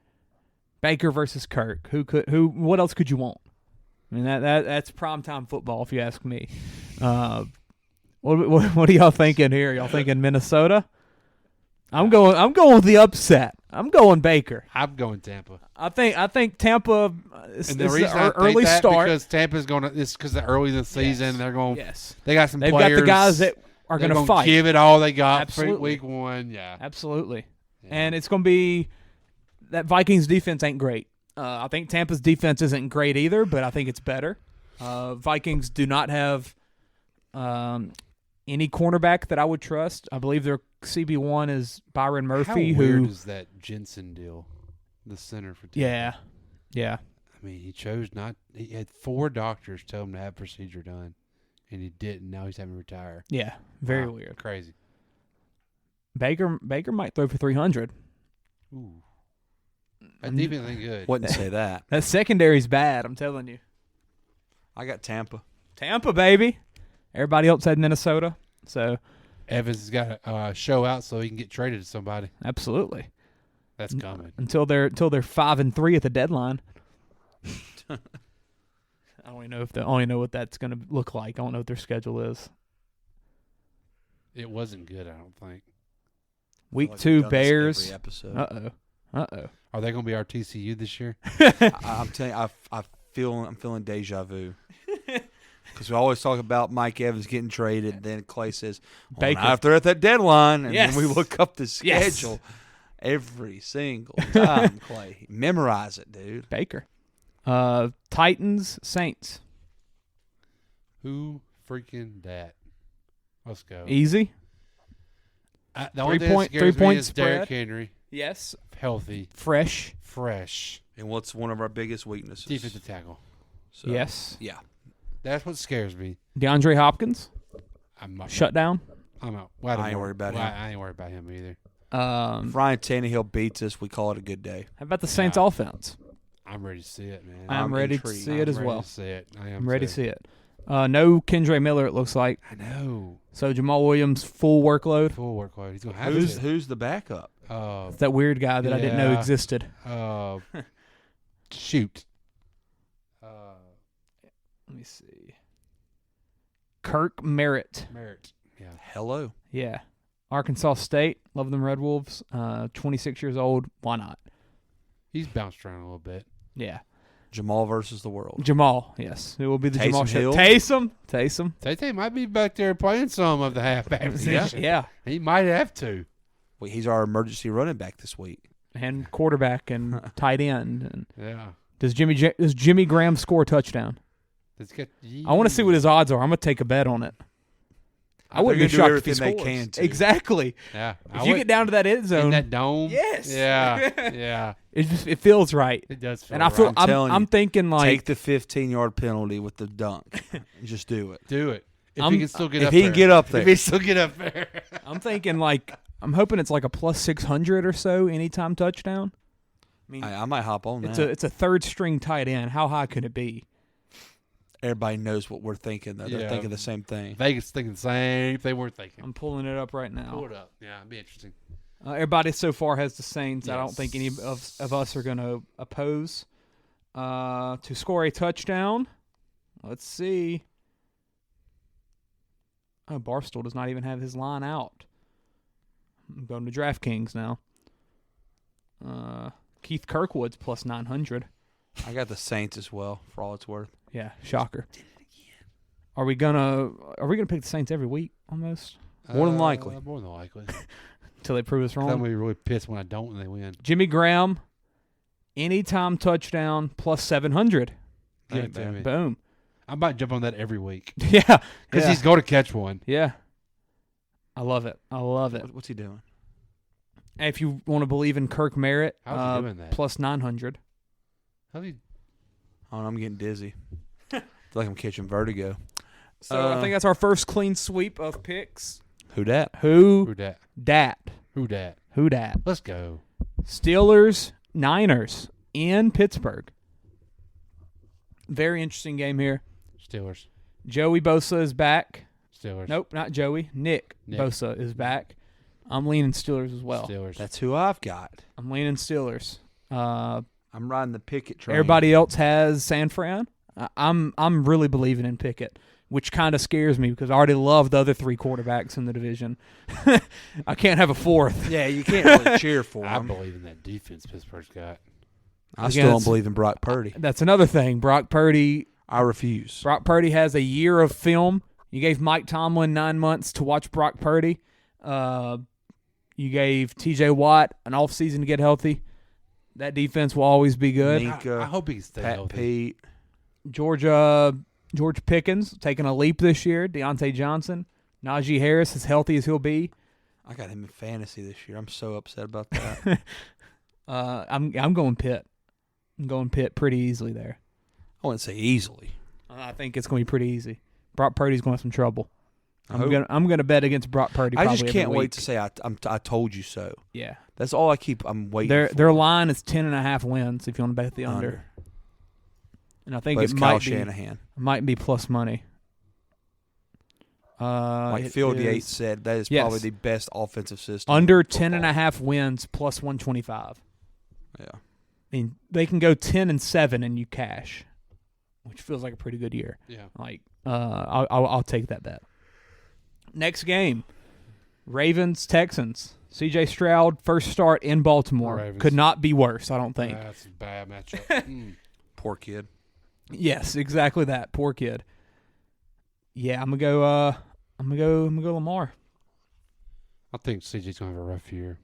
versus Kirk. What else could you want? I mean, that's primetime football, if you ask me. What are y'all thinking here? Y'all thinking Minnesota? I'm going with the upset. I'm going Baker. I'm going Tampa. I think Tampa is and the reason I early think that start because Tampa's going to. It's because early in the season. Yes. They're going. Yes. They got some. They've players. got the guys that are going to fight. Give it all they got. Absolutely. For week 1. Yeah. Absolutely. Yeah. And it's going to be that Vikings defense ain't great. I think Tampa's defense isn't great either, but I think it's better. Vikings do not have any cornerback that I would trust. I believe their CB1 is Byron Murphy. How weird is that Jensen deal? The center for Tampa. Yeah. I mean, he chose not. He had 4 doctors tell him to have procedure done, and he didn't. Now he's having to retire. Yeah, very weird. Crazy. Baker might throw for 300. Ooh. That defense ain't good. Wouldn't say that. That secondary's bad, I'm telling you. I got Tampa. Tampa, baby. Everybody else had Minnesota. So Evans has got to show out so he can get traded to somebody. Absolutely. That's coming. Until they're 5-3 at the deadline. I don't even know what that's going to look like. I don't know what their schedule is. It wasn't good, I don't think. Week 2 Bears. Every episode. Uh-oh. Are they going to be our TCU this year? I'm telling you, I'm feeling deja vu. Because we always talk about Mike Evans getting traded. Then Clay says, Baker. Now if they're at that deadline, and Yes. then we look up the schedule every single time, Clay. Memorize it, dude. Baker. Titans, Saints. Who freaking dat? Let's go. Easy. The only thing that scares me is Derrick Henry. Yes. Healthy. Fresh. And what's one of our biggest weaknesses? Defensive tackle. So, Yes. Yeah. That's what scares me. DeAndre Hopkins. I'm not, Shut down. I'm out. I ain't worried about him. I ain't worried about him either. If Ryan Tannehill beats us, we call it a good day. How about the Saints offense? I'm ready to see it, man. I'm ready to see it as well. I'm ready to see it. No Kendra Miller, it looks like. I know. So Jamal Williams, full workload. He's gonna have Who's the backup? It's that weird guy that I didn't know existed. Shoot. Let me see. Kirk Merritt. Yeah. Hello. Yeah. Arkansas State. Love them Red Wolves. 26 years old. Why not? He's bounced around a little bit. Yeah. Jamal versus the world. Jamal, yes. It will be the Jamal show. Hill? Taysom. Tay might be back there playing some of the halfback position. Yeah. He might have to. Well, he's our emergency running back this week. And quarterback and tight end. And yeah. Does Jimmy Graham score a touchdown? I want to see what his odds are. I'm going to take a bet on it. I wouldn't be shocked if he scores. They can too. Exactly. Yeah. If you get down to that end zone, in that dome. Yes. Yeah. It feels right. It does feel and I feel right. I'm thinking like take the 15-yard penalty with the dunk. Just do it. Do it. If he can still get if up he there. can get up there. If he still get up there. I'm thinking like I'm hoping it's like a plus 600 or so anytime touchdown. I mean, I might hop on that. It's a third string tight end. How high could it be? Everybody knows what we're thinking, though. They're thinking the same thing. Vegas thinking the same thing we're thinking. I'm pulling it up right now. Pull it up. Yeah, it'd be interesting. Everybody so far has the Saints. Yes. I don't think any of us are going to oppose. To score a touchdown, let's see. Oh, Barstool does not even have his line out. I'm going to DraftKings now. Keith Kirkwood's plus 900. I got the Saints as well, for all it's worth. Yeah, shocker. Are we gonna pick the Saints every week almost? More than likely. More than likely. Until they prove us wrong. I'm gonna be really pissed when I don't and they win. Jimmy Graham, anytime touchdown plus 700. Give it to me. Boom. I might jump on that every week. Yeah, because he's going to catch one. Yeah, I love it. What's he doing? And if you want to believe in Kirk Merritt, how's he doing that? Plus 900. How's he? Oh, I'm getting dizzy. I feel like I'm catching vertigo. So I think that's our first clean sweep of picks. Who dat? Who dat? Who dat? Let's go. Steelers, Niners in Pittsburgh. Very interesting game here. Steelers. Joey Bosa is back. Steelers. Nope, not Joey. Nick Bosa is back. I'm leaning Steelers as well. Steelers. That's who I've got. I'm leaning Steelers. I'm riding the Pickett train. Everybody else has San Fran. I'm really believing in Pickett, which kind of scares me because I already love the other three quarterbacks in the division. I can't have a fourth. Yeah, you can't really cheer for I him. believe in that defense Pittsburgh's got. I still don't believe in Brock Purdy. That's another thing. Brock Purdy. I refuse. Brock Purdy has a year of film. You gave Mike Tomlin 9 months to watch Brock Purdy. You gave T.J. Watt an offseason to get healthy. That defense will always be good. Minka, I hope he can stay Pat healthy. Pete. George Pickens taking a leap this year. Deontay Johnson. Najee Harris as healthy as he'll be. I got him in fantasy this year. I'm so upset about that. I'm going Pitt. I'm going Pitt pretty easily there. I wouldn't say easily. I think it's going to be pretty easy. Brock Purdy's going to have some trouble. I'm gonna bet against Brock Purdy. I just can't wait wait to say I told you so. Yeah, that's all I'm waiting. for. Their line is 10.5 wins. If you want to bet the under, and I think but it it's might Kyle be Shanahan. Might be plus money. Like Field Yates said, that is probably the best offensive system. Under 10.5 wins plus 125. Yeah, I mean they can go 10-7 and you cash, which feels like a pretty good year. Yeah, like I'll take that bet. Next game, Ravens, Texans. C.J. Stroud, first start in Baltimore. Ravens. Could not be worse, I don't think. That's a bad matchup. Poor kid. Yes, exactly that. Poor kid. Yeah, I'm gonna go Lamar. I think CJ's gonna have a rough year.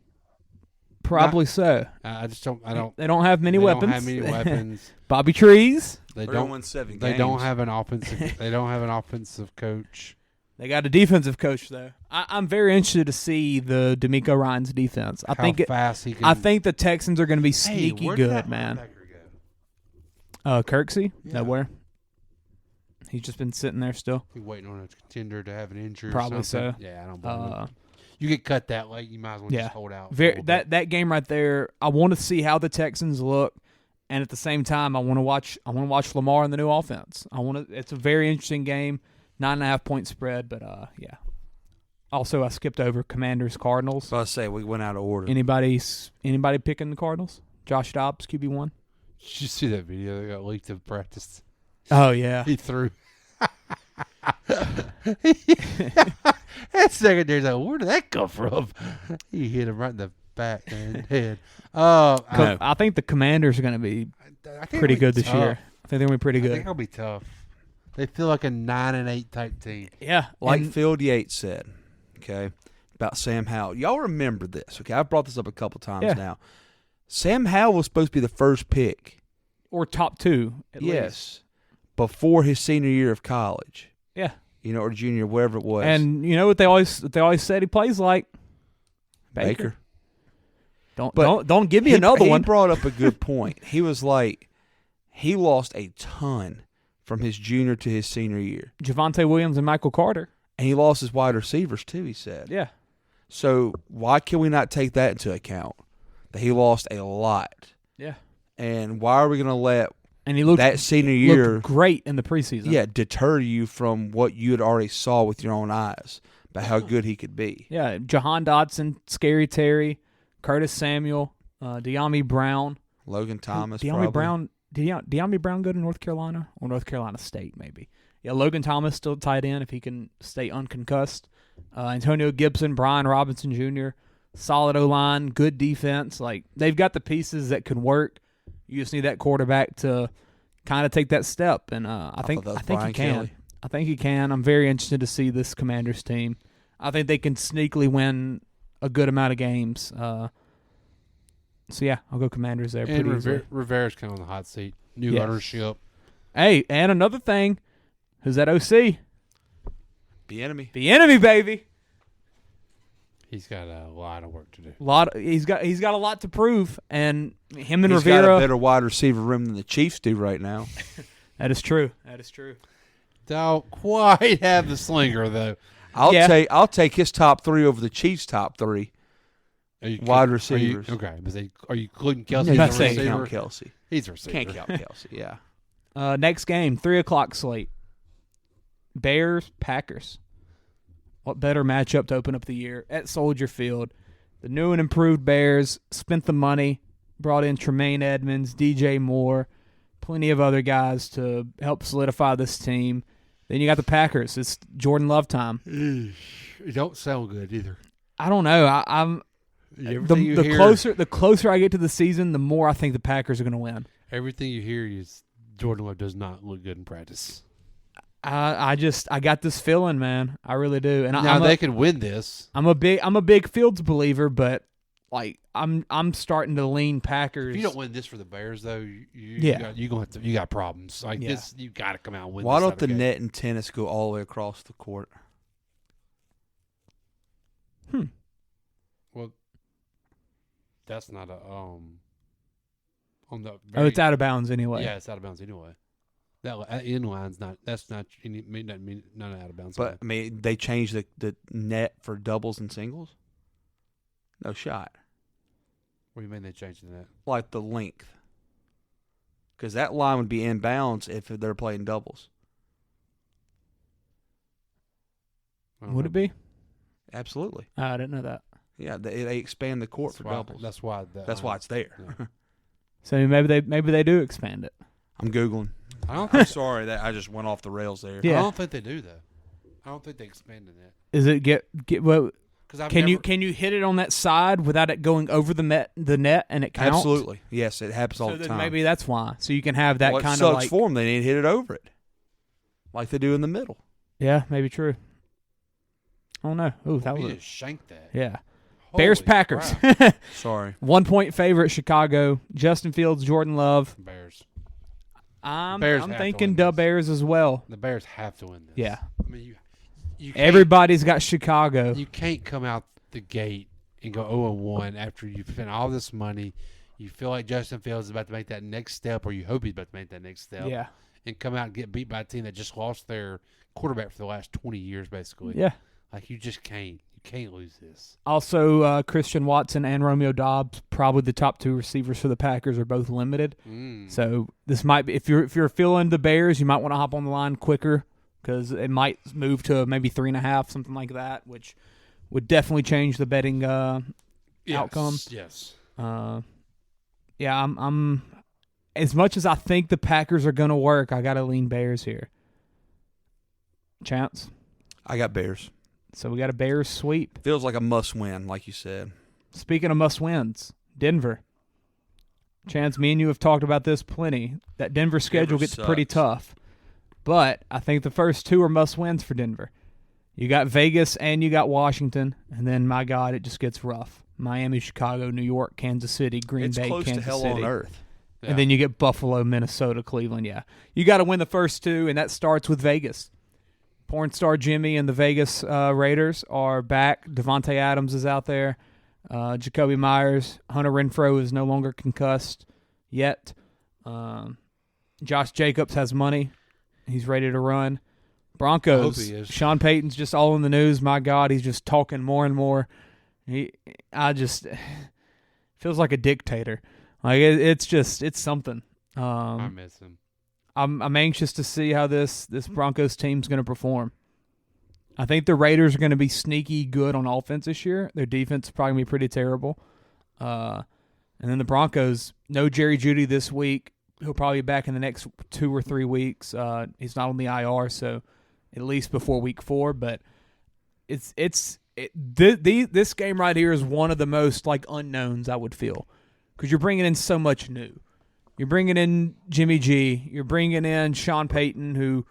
Probably so. I just don't. I don't. They don't have many weapons. Don't have many weapons. Bobby Trees. They don't don't win 7 They games. don't have an offensive. They don't have an offensive coach. They got a defensive coach though. I'm very interested to see the D'Amico Ryans defense. I think the Texans are going to be sneaky good, man. Kirksey, nowhere. He's just been sitting there still. He's waiting on a contender to have an injury. Probably or something. so. Yeah, I don't blame him. You get cut that late, you might as well just hold out. That game right there. I want to see how the Texans look, and at the same time, I want to watch Lamar in the new offense. It's a very interesting game. 9.5 point spread, but yeah. Also, I skipped over Commanders Cardinals. I say we went out of order. Anybody picking the Cardinals? Josh Dobbs, QB1. Did you see that video that got leaked in practice? Oh yeah, he threw. That secondary's like, where did that come from? He hit him right in the back and head. I think the Commanders are going to be pretty good this year. I think they're going to be pretty good. I think it'll be tough. They feel like a 9-8 type team. Yeah, like Phil Yates said, okay, about Sam Howell. Y'all remember this, okay? I've brought this up a couple times now. Sam Howell was supposed to be the first pick, or top 2 at least, before his senior year of college. Yeah, or junior, whatever it was. And you know what they always said he plays like? Baker. Don't give me another one. He brought up a good point. He was like, he lost a ton from his junior to his senior year. Javonte Williams and Michael Carter. And he lost his wide receivers too, he said. Yeah. So why can we not take that into account? That he lost a lot. Yeah. And why are we going to let that senior year great in the preseason? Yeah, deter you from what you had already saw with your own eyes about how good he could be. Yeah, Jahan Dotson, Scary Terry, Curtis Samuel, De'Ami Brown. Logan Thomas, De'Ami Brown. Did De'Ami Brown go to North Carolina? Or North Carolina State, maybe. Yeah, Logan Thomas still tight end if he can stay unconcussed. Antonio Gibson, Brian Robinson Jr., solid O-line, good defense. Like, they've got the pieces that could work. You just need that quarterback to kind of take that step, and I think he can. Kelly. I think he can. I'm very interested to see this Commanders team. I think they can sneakily win a good amount of games. So, yeah, I'll go Commanders there. And Rivera's kind of on the hot seat. New ownership. Hey, and another thing. Who's that OC? Bieniemy. Bieniemy, baby. He's got a lot of work to do. He's got a lot to prove, and him and He's Rivera got a better wide receiver room than the Chiefs do right now. That is true. Don't quite have the slinger though. I'll take his top 3 over the Chiefs' top 3 wide receivers. Are you including Kelsey? No, as a receiver? Can't count Kelsey. He's a receiver. Can't count Kelsey. Yeah. Next game, 3:00 slate. Bears, Packers. What better matchup to open up the year at Soldier Field? The new and improved Bears spent the money, brought in Tremaine Edmonds, DJ Moore, plenty of other guys to help solidify this team. Then you got the Packers. It's Jordan Love time. It don't sound good either. I don't know. I'm the closer I get to the season, the more I think the Packers are going to win. Everything you hear is Jordan Love does not look good in practice. I got this feeling, man. I really do. And now they could win this. I'm a big Fields believer, but like I'm starting to lean Packers. If you don't win this for the Bears, though, you got problems like this. You got to come out and win. Why don't the net and tennis go all the way across the court? Well, that's not a on the. It's out of bounds anyway. Yeah, it's out of bounds anyway. That end line's not. That's not. Not out of bounds. But I mean, they changed the net for doubles and singles. No shot. What do you mean they changed the net? Like the length, because that line would be in bounds if they're playing doubles. Would it be? Absolutely. I didn't know that. Yeah, they expand the court for doubles. That's why it's there. Yeah. So maybe they do expand it. I'm Googling. I'm sorry that I just went off the rails there. Yeah. I don't think they do though. I don't think they expanded that. Is it get what? Can you you hit it on that side without it going over the net and it counts? Absolutely. Yes, it happens all the time. Maybe that's why. So you can have that kind of like. It sucks for them. They need to hit it over it, like they do in the middle. Yeah, maybe true. Oh no! Ooh, that was just shanked that. Yeah. Holy Bears Packers. Sorry. 1 point favorite Chicago. Justin Fields, Jordan Love. Bears. I'm thinking the Bears as well. The Bears have to win this. Yeah. I mean, Everybody's got Chicago. You can't come out the gate and go 0-1 after you've spent all this money. You feel like Justin Fields is about to make that next step, or you hope he's about to make that next step. Yeah. And come out and get beat by a team that just lost their quarterback for the last 20 years, basically. Yeah. Like, you just can't. You can't lose this. Also, Christian Watson and Romeo Doubs, probably the top 2 receivers for the Packers, are both limited. So this might be, if you're feeling the Bears, you might want to hop on the line quicker because it might move to maybe 3.5, something like that, which would definitely change the betting outcome. Yes. Yeah, I'm as much as I think the Packers are going to work, I got to lean Bears here. Chance? I got Bears. So we got a Bears sweep. Feels like a must-win, like you said. Speaking of must-wins, Denver. Chance, me and you have talked about this plenty. That Denver schedule gets pretty tough. But I think the first 2 are must-wins for Denver. You got Vegas and you got Washington, and then, my God, it just gets rough. Miami, Chicago, New York, Kansas City, Green Bay, Kansas City. It's close to hell on earth. Yeah. And then you get Buffalo, Minnesota, Cleveland. Yeah, you got to win the first 2, and that starts with Vegas. Porn star Jimmy and the Vegas Raiders are back. Devontae Adams is out there. Jacoby Myers. Hunter Renfrow is no longer concussed yet. Josh Jacobs has money. He's ready to run. Broncos. I hope he is. Sean Payton's just all in the news. My God, he's just talking more and more. Feels like a dictator. Like it's something. I miss him. I'm anxious to see how this Broncos team's going to perform. I think the Raiders are going to be sneaky good on offense this year. Their defense is probably going to be pretty terrible. And then the Broncos, no Jerry Jeudy this week. He'll probably be back in the next 2 or 3 weeks. He's not on the IR, so at least before week 4. But this game right here is one of the most like unknowns I would feel because you're bringing in so much new. You're bringing in Jimmy G. You're bringing in Sean Payton, who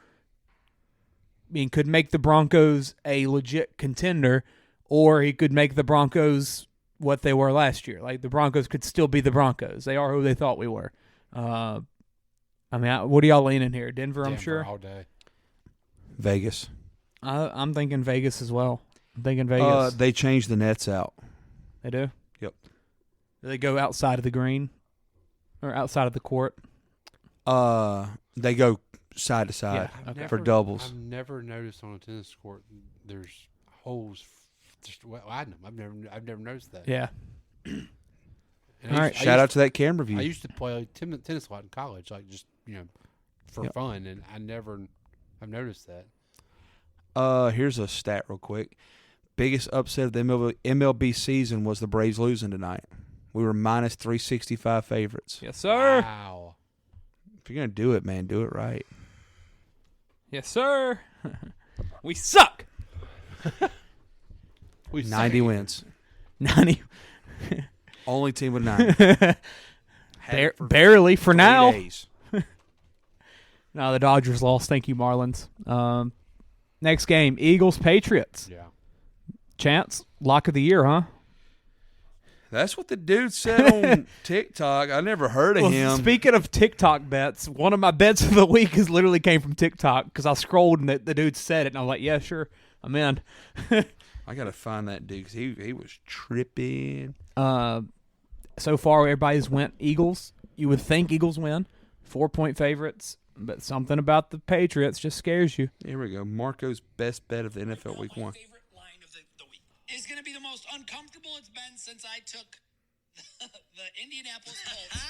could make the Broncos a legit contender, or he could make the Broncos what they were last year. Like the Broncos could still be the Broncos. They are who they thought we were. What are y'all leaning here? Denver, I'm sure. All day. Vegas. I'm thinking Vegas as well. I'm thinking Vegas. They changed the nets out. They do? Yep. Do they go outside of the green or outside of the court? They go side to side for doubles. I've never noticed on a tennis court there's holes just widen them. I've never noticed that. Yeah. All right. Shout out to that camera view. I used to play tennis a lot in college, like just for fun, and I've noticed that. Here's a stat real quick. Biggest upset of the MLB season was the Braves losing tonight. We were minus 365 favorites. Yes, sir. Wow. If you're going to do it, man, do it right. Yes, sir. We suck. 90 wins. 90. Only team with 9. Barely for now. Days. No, the Dodgers lost. Thank you, Marlins. Next game, Eagles-Patriots. Yeah. Chance, lock of the year, huh? That's what the dude said on TikTok. I never heard of him. Speaking of TikTok bets, one of my bets of the week is literally came from TikTok because I scrolled and the dude said it, and I'm like, yeah, sure, I'm in. I got to find that dude because he was tripping. So far, everybody's went Eagles. You would think Eagles win. 4-point favorites, but something about the Patriots just scares you. Here we go. Marco's best bet of the NFL Week 1. Is going to be the most uncomfortable it's been since I took the Indianapolis Colts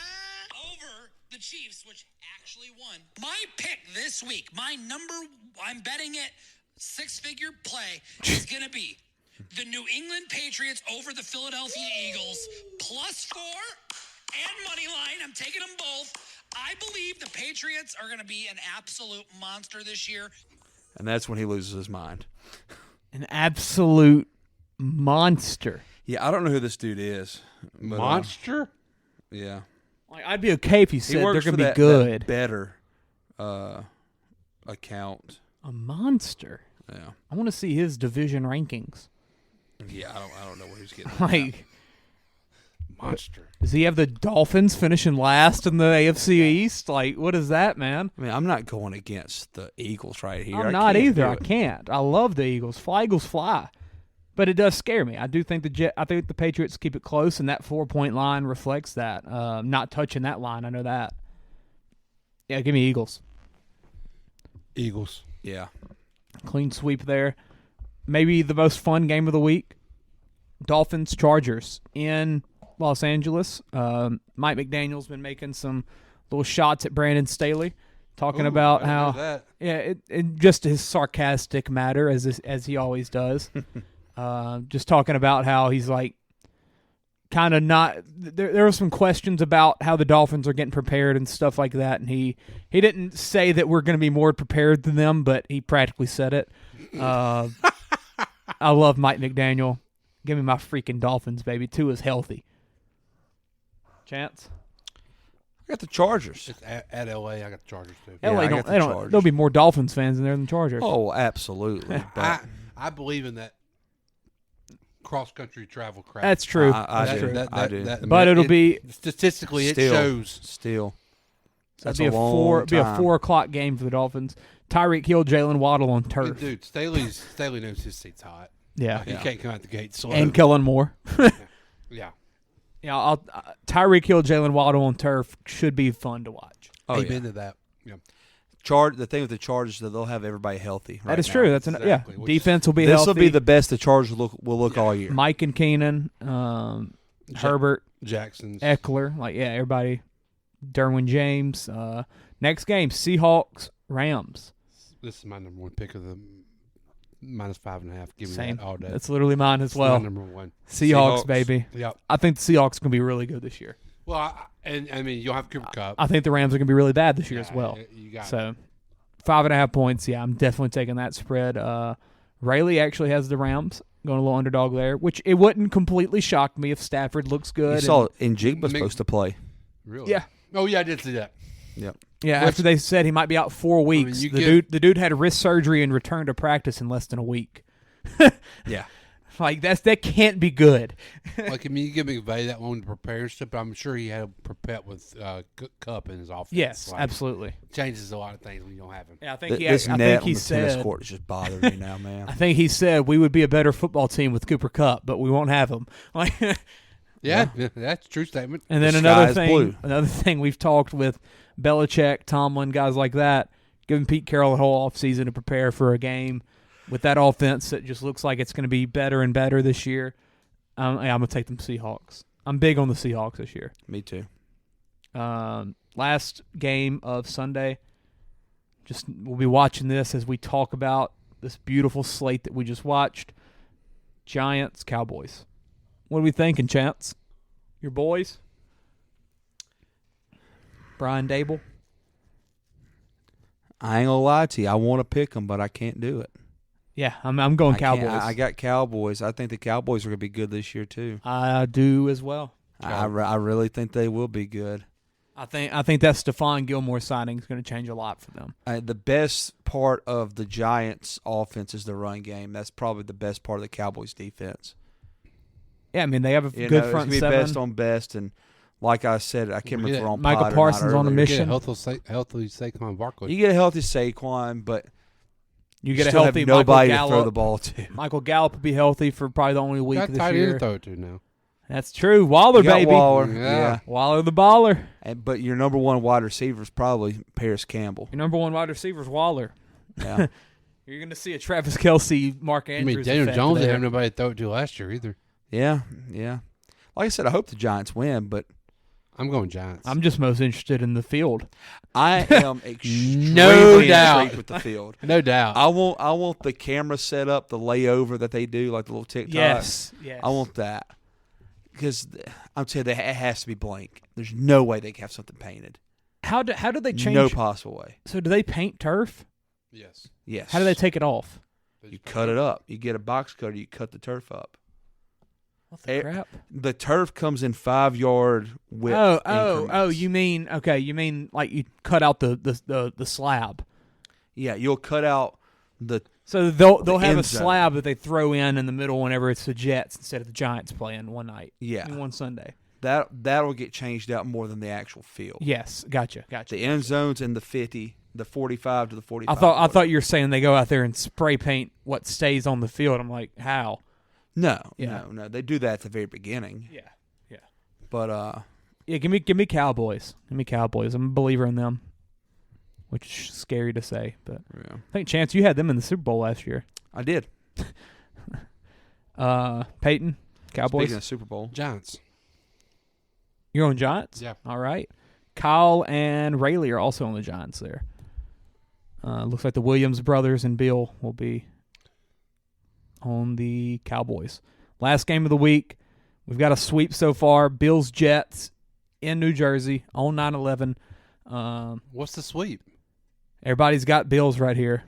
over the Chiefs, which actually won. My pick this week, I'm betting it, 6-figure play, is going to be the New England Patriots over the Philadelphia Eagles, +4 and money line. I'm taking them both. I believe the Patriots are going to be an absolute monster this year. And that's when he loses his mind. An absolute monster. Yeah, I don't know who this dude is. But, monster? Yeah. Like, I'd be okay if you said they're going to be good. That better account. A monster. Yeah. I want to see his division rankings. Yeah, I don't know where he's getting like monster. Does he have the Dolphins finishing last in the AFC East? Like, what is that, man? I mean, I'm not going against the Eagles right here. I'm not either. I can't. I love the Eagles. Fly, Eagles, fly. But it does scare me. I do think I think the Patriots keep it close, and that 4-point line reflects that. Not touching that line, I know that. Yeah, give me Eagles. Eagles. Yeah. Clean sweep there. Maybe the most fun game of the week. Dolphins, Chargers in Los Angeles. Mike McDaniel's been making some little shots at Brandon Staley, talking about how it just his sarcastic matter as he always does. Just talking about how he's like kind of not. There were some questions about how the Dolphins are getting prepared and stuff like that, and he didn't say that we're going to be more prepared than them, but he practically said it. I love Mike McDaniel. Give me my freaking Dolphins, baby. Tua's healthy. Chance? I got the Chargers. It's at LA, I got the Chargers too. LA there'll be more Dolphins fans in there than Chargers. Oh, absolutely. But I believe in that cross-country travel crap. That's true. I do. But it'll be statistically still, it shows. Still. That's a 4 o'clock game for the Dolphins. Tyreek Hill, Jalen Waddle on turf. Dude, Staley knows his seat's hot. Yeah. He can't come out the gate slow. And Kellen Moore. Yeah. Yeah, Tyreek Hill, Jalen Waddle on turf should be fun to watch. Oh, Amen to that. Yeah. The thing with the Chargers is that they'll have everybody healthy. That is true. That's defense will be healthy. This will be the best the Chargers will look all year. Mike and Keenan, Herbert, Jackson, Eckler, everybody. Derwin James. Next game, Seahawks, Rams. This is my number one pick of the -5.5. Give me Same. that all day. That's literally mine as well. My number one. Seahawks, baby. Yep. I think the Seahawks can be really good this year. Well, I mean, you'll have Cooper Kupp. I think the Rams are going to be really bad this year as well. You got so, 5.5 points. Yeah, I'm definitely taking that spread. Rayleigh actually has the Rams going a little underdog there, which it wouldn't completely shock me if Stafford looks good. You saw NYG-BUF supposed to play. Really? Yeah. Oh, yeah, I did see that. Yep. Yeah, after they said he might be out 4 weeks, the dude had a wrist surgery and returned to practice in less than a week. Yeah. Like, that can't be good. Like, I mean, you give McVay that long to prepare and stuff, but I'm sure he had to prepare with Kupp in his offense. Yes, absolutely. Changes a lot of things when you don't have him. Yeah, I think this net on the said, tennis court is just bothering me now, man. I think he said we would be a better football team with Cooper Kupp, but we won't have him. Like, yeah, that's a true statement. And then another thing we've talked with Belichick, Tomlin, guys like that, giving Pete Carroll a whole offseason to prepare for a game with that offense that just looks like it's going to be better and better this year. I'm going to take them Seahawks. I'm big on the Seahawks this year. Me too. Last game of Sunday, we'll be watching this as we talk about this beautiful slate that we just watched. Giants, Cowboys. What are we thinking, Chance? Your boys? Brian Dable? I ain't gonna lie to you. I want to pick them, but I can't do it. Yeah, I'm going Cowboys. I got Cowboys. I think the Cowboys are gonna be good this year too. I do as well. I really think they will be good. I think that Stephon Gilmore signing is going to change a lot for them. The best part of the Giants' offense is the run game. That's probably the best part of the Cowboys' defense. Yeah, I mean they have a good front it's seven. Best on best, and like I said, I can't remember if we're on Michael Pod Parsons or not on a earlier. mission. Healthy Saquon Barkley. You get a healthy Saquon, but you get a still healthy have nobody Michael Gallup. to throw the ball to. Michael Gallup will be healthy for probably the only week got this tight year. end to throw to now. That's true. Waller, You got baby. Waller, yeah. Waller the baller. But your number one wide receiver is probably Paris Campbell. Your number one wide receiver is Waller. Yeah. You're going to see a Travis Kelce, Mark Andrews. I mean, Daniel Jones there. didn't have nobody to throw it to last year either. Yeah. Like I said, I hope the Giants win, but I'm going Giants. I'm just most interested in the field. I am extremely intrigued with the field. No doubt. I want the camera set up, the layover that they do, like the little TikTok. Yes. I want that. Because I'm telling you, it has to be blank. There's no way they can have something painted. How do they change? No possible way. So do they paint turf? Yes. How do they take it off? You cut it up. You get a box cutter. You cut the turf up. What the crap? The turf comes in 5-yard width. Oh! You mean like you cut out the slab? Yeah, you'll cut out the. So they'll have a end zone. slab that they throw in the middle whenever it's the Jets instead of the Giants playing one night. Yeah, one Sunday. That'll get changed out more than the actual field. Yes, gotcha. The end zones and the 50, the 45 to the 45. I thought you were saying they go out there and spray paint what stays on the field. I'm like, how? No. They do that at the very beginning. Yeah. But yeah, give me Cowboys. Give me Cowboys. I'm a believer in them, which is scary to say, but I think Chance, you had them in the Super Bowl last year. I did. Peyton, Cowboys. Speaking of Super Bowl, Giants. You're on Giants? Yeah. All right. Kyle and Rayleigh are also on the Giants there. Looks like the Williams brothers and Bill will be on the Cowboys. Last game of the week. We've got a sweep so far. Bills-Jets in New Jersey on 9/11. What's the sweep? Everybody's got Bills right here.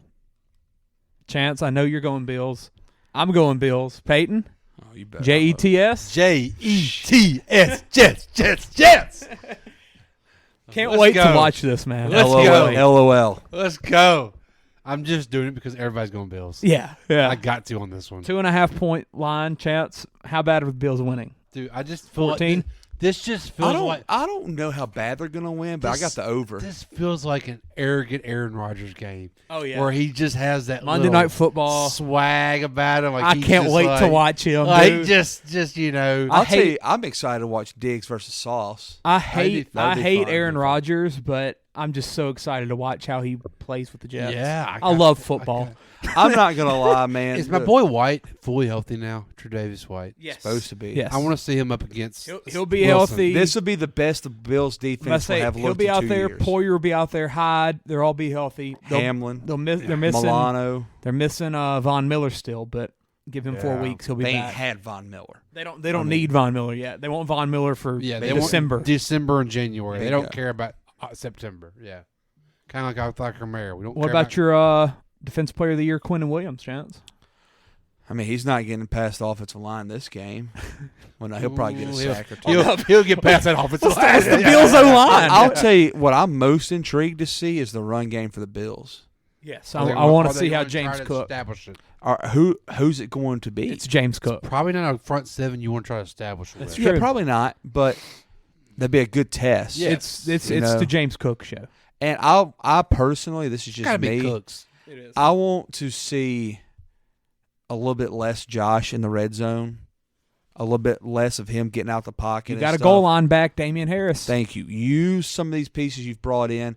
Chance, I know you're going Bills. I'm going Bills. Peyton? Oh, you better. Jets? Jets. Jets. Can't Let's wait go. to watch this, man. LOL. Let's go. I'm just doing it because everybody's going Bills. Yeah. I got to on this one. 2.5 point line, Chance. How bad are the Bills winning? Dude, I just feel 14? like this just feels like I don't know how bad they're gonna win, but I got the over. This feels like an arrogant Aaron Rodgers game. Oh yeah, where he just has that Monday Night Football swag about him. Like I can't wait to watch him. Like just you know. I'll tell you, I'm excited to watch Diggs versus Sauce. I hate Aaron Rodgers, but I'm just so excited to watch how he plays with the Jets. Yeah, I love football. I'm not gonna lie, man. Is my boy White fully healthy now? Tre'Davious White. Yes. Supposed to be. Yes. I want to see him up against. He'll be Wilson. healthy. This will be the best the Bills defense will have he'll looked be in out 2 there. years. Poyer will be out there. Hyde, they'll all be healthy. Hamlin. They're missing Milano. They're missing Von Miller still, but give him 4 weeks. He'll be They back. ain't had Von Miller. They don't need Von Miller yet. They want Von Miller for December. December and January. They Bingo. don't care about September. Yeah, kind of like Arthur Mayer. We don't. What care about your Defense Player of the Year, Quentin Williams, Chance? I mean, he's not getting past the offensive line this game. Well, no, he'll probably get a sack or two. He'll get past that offensive line. That's the Bills' O-line. I'll tell you what I'm most intrigued to see is the run game for the Bills. Yes, I want to see how James Cook. Who's it going to be? It's James Cook. Probably not a front seven you want to try to establish. That's with. true. Yeah, probably not, but that'd be a good test. Yeah. It's the James Cook show. And I personally, this is just Gotta me. be Cooks. It is. I want to see a little bit less Josh in the red zone, a little bit less of him getting out the pocket. You got a goal line back, Damian Harris. Thank you. Use some of these pieces you've brought in.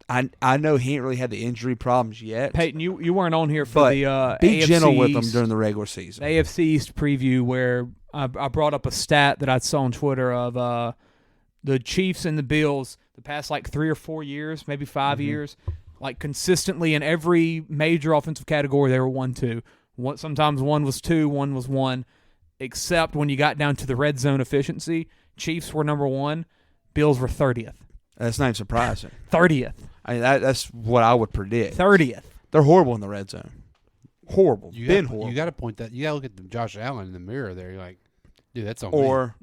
I know he ain't really had the injury problems yet. Peyton, you weren't on here for but the be AFC gentle with them East, during the regular season. the AFC East preview where I brought up a stat that I saw on Twitter of the Chiefs and the Bills the past like 3 or 4 years, maybe 5 years, like consistently in every major offensive category they were 1-2. Sometimes one was 2, one was 1, except when you got down to the red zone efficiency, Chiefs were number 1, Bills were 30th. That's not even surprising. 30th. I mean, that's what I would predict. 30th. They're horrible in the red zone. Horrible. Horrible. You got to point that. You got to look at the Josh Allen in the mirror there. You're like, dude, that's on me. Or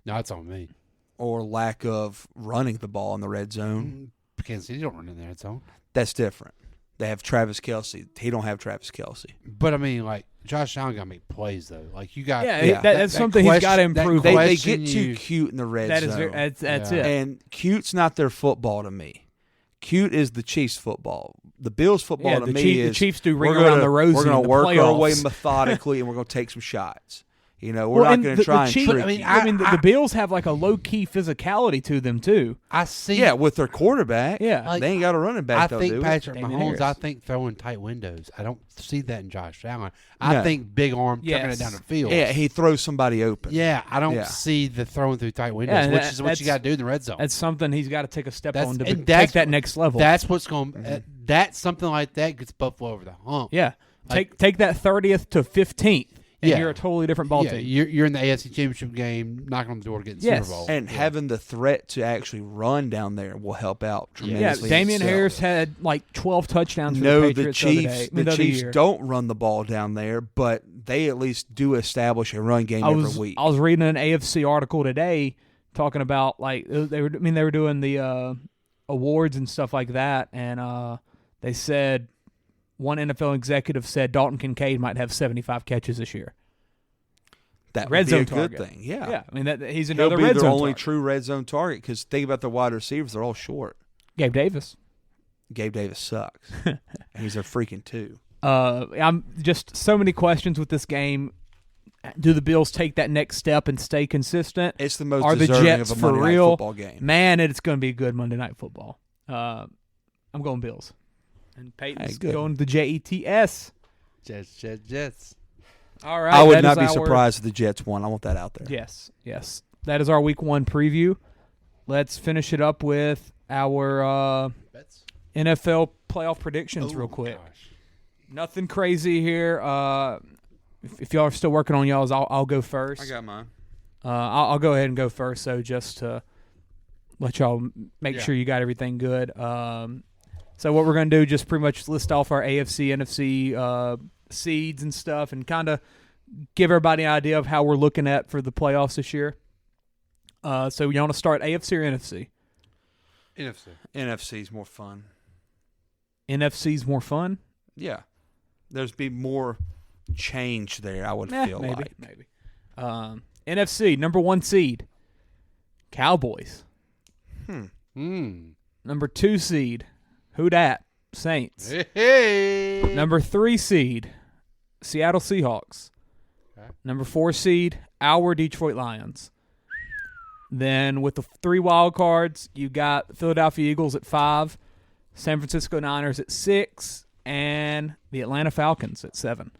No, it's on me. Or lack of running the ball in the red zone. Kansas City don't run in there. It's on. That's different. They have Travis Kelce. He don't have Travis Kelce. But I mean, like Josh Allen got to make plays though. Like you got, that's something he's got to improve. They get too cute in the red zone. That's it. And cute's not their football to me. Cute is the Chiefs' football. The Bills' football to me is the Chiefs do ring around the rosy. We're going to to work playoffs. our way methodically, and we're going to take some shots. You know, we're not going to try and trick you. The Bills have like a low-key physicality to them, too. I see. Yeah, with their quarterback. Yeah. Like, they ain't got a running back, I think Patrick Damian Mahomes, Harris. I think throwing tight windows. I don't see that in Josh Allen. I think big arm tucking it down the field. Yeah, he throws somebody open. Yeah, I don't see the throwing through tight windows, which is what you got to do in the red zone. That's something he's got to take a step on to and take that next level. That's what's going. That's something like that gets Buffalo over the hump. Yeah, Like, take that 30th to 15th. And you're a totally different ball team. You're in the AFC Championship game, knocking on the door to get the Super Bowl. And having the threat to actually run down there will help out tremendously. Yeah, Damian Harris had like 12 touchdowns for the Patriots the Chiefs don't run the ball down there, but they at least do establish a run game every week. I was reading an AFC article today talking about like they were doing the awards and stuff like that, and they said one NFL executive said Dalton Kincaid might have 75 catches this year. that red would be zone a target. good thing. Yeah. Yeah. I mean, he's He'll another be red their zone only target. true red zone target because think about the wide receivers; they're all short. Gabe Davis. Gabe Davis sucks. And he's a freaking 2. I'm just so many questions with this game. Do the Bills take that next step and stay consistent? It's the most Are the deserving Jets of a for Monday Night real? Football game. Man, it's going to be a good Monday Night Football. I'm going Bills. And Peyton's going to the Jets. Jets. All right. I would not be surprised if the Jets won. I want that out there. Yes. That is our Week 1 preview. Let's finish it up with our NFL playoff predictions real quick. Gosh. Nothing crazy here. If y'all are still working on y'all's, I'll go first. I got mine. I'll go ahead and go first, so just to let y'all make sure you got everything good. So what we're going to do, just pretty much list off our AFC, NFC seeds and stuff and kind of give everybody an idea of how we're looking at for the playoffs this year. So you want to start AFC or NFC? NFC. NFC's more fun. NFC's more fun? Yeah. There's be more change there, I would feel like. Maybe. NFC, number 1 seed, Cowboys. Number 2 seed, who dat? Saints. Hey. Number 3 seed, Seattle Seahawks. Okay. Number 4 seed, our Detroit Lions. Then with the 3 wild cards, you got Philadelphia Eagles at 5, San Francisco Niners at 6, and the Atlanta Falcons at 7.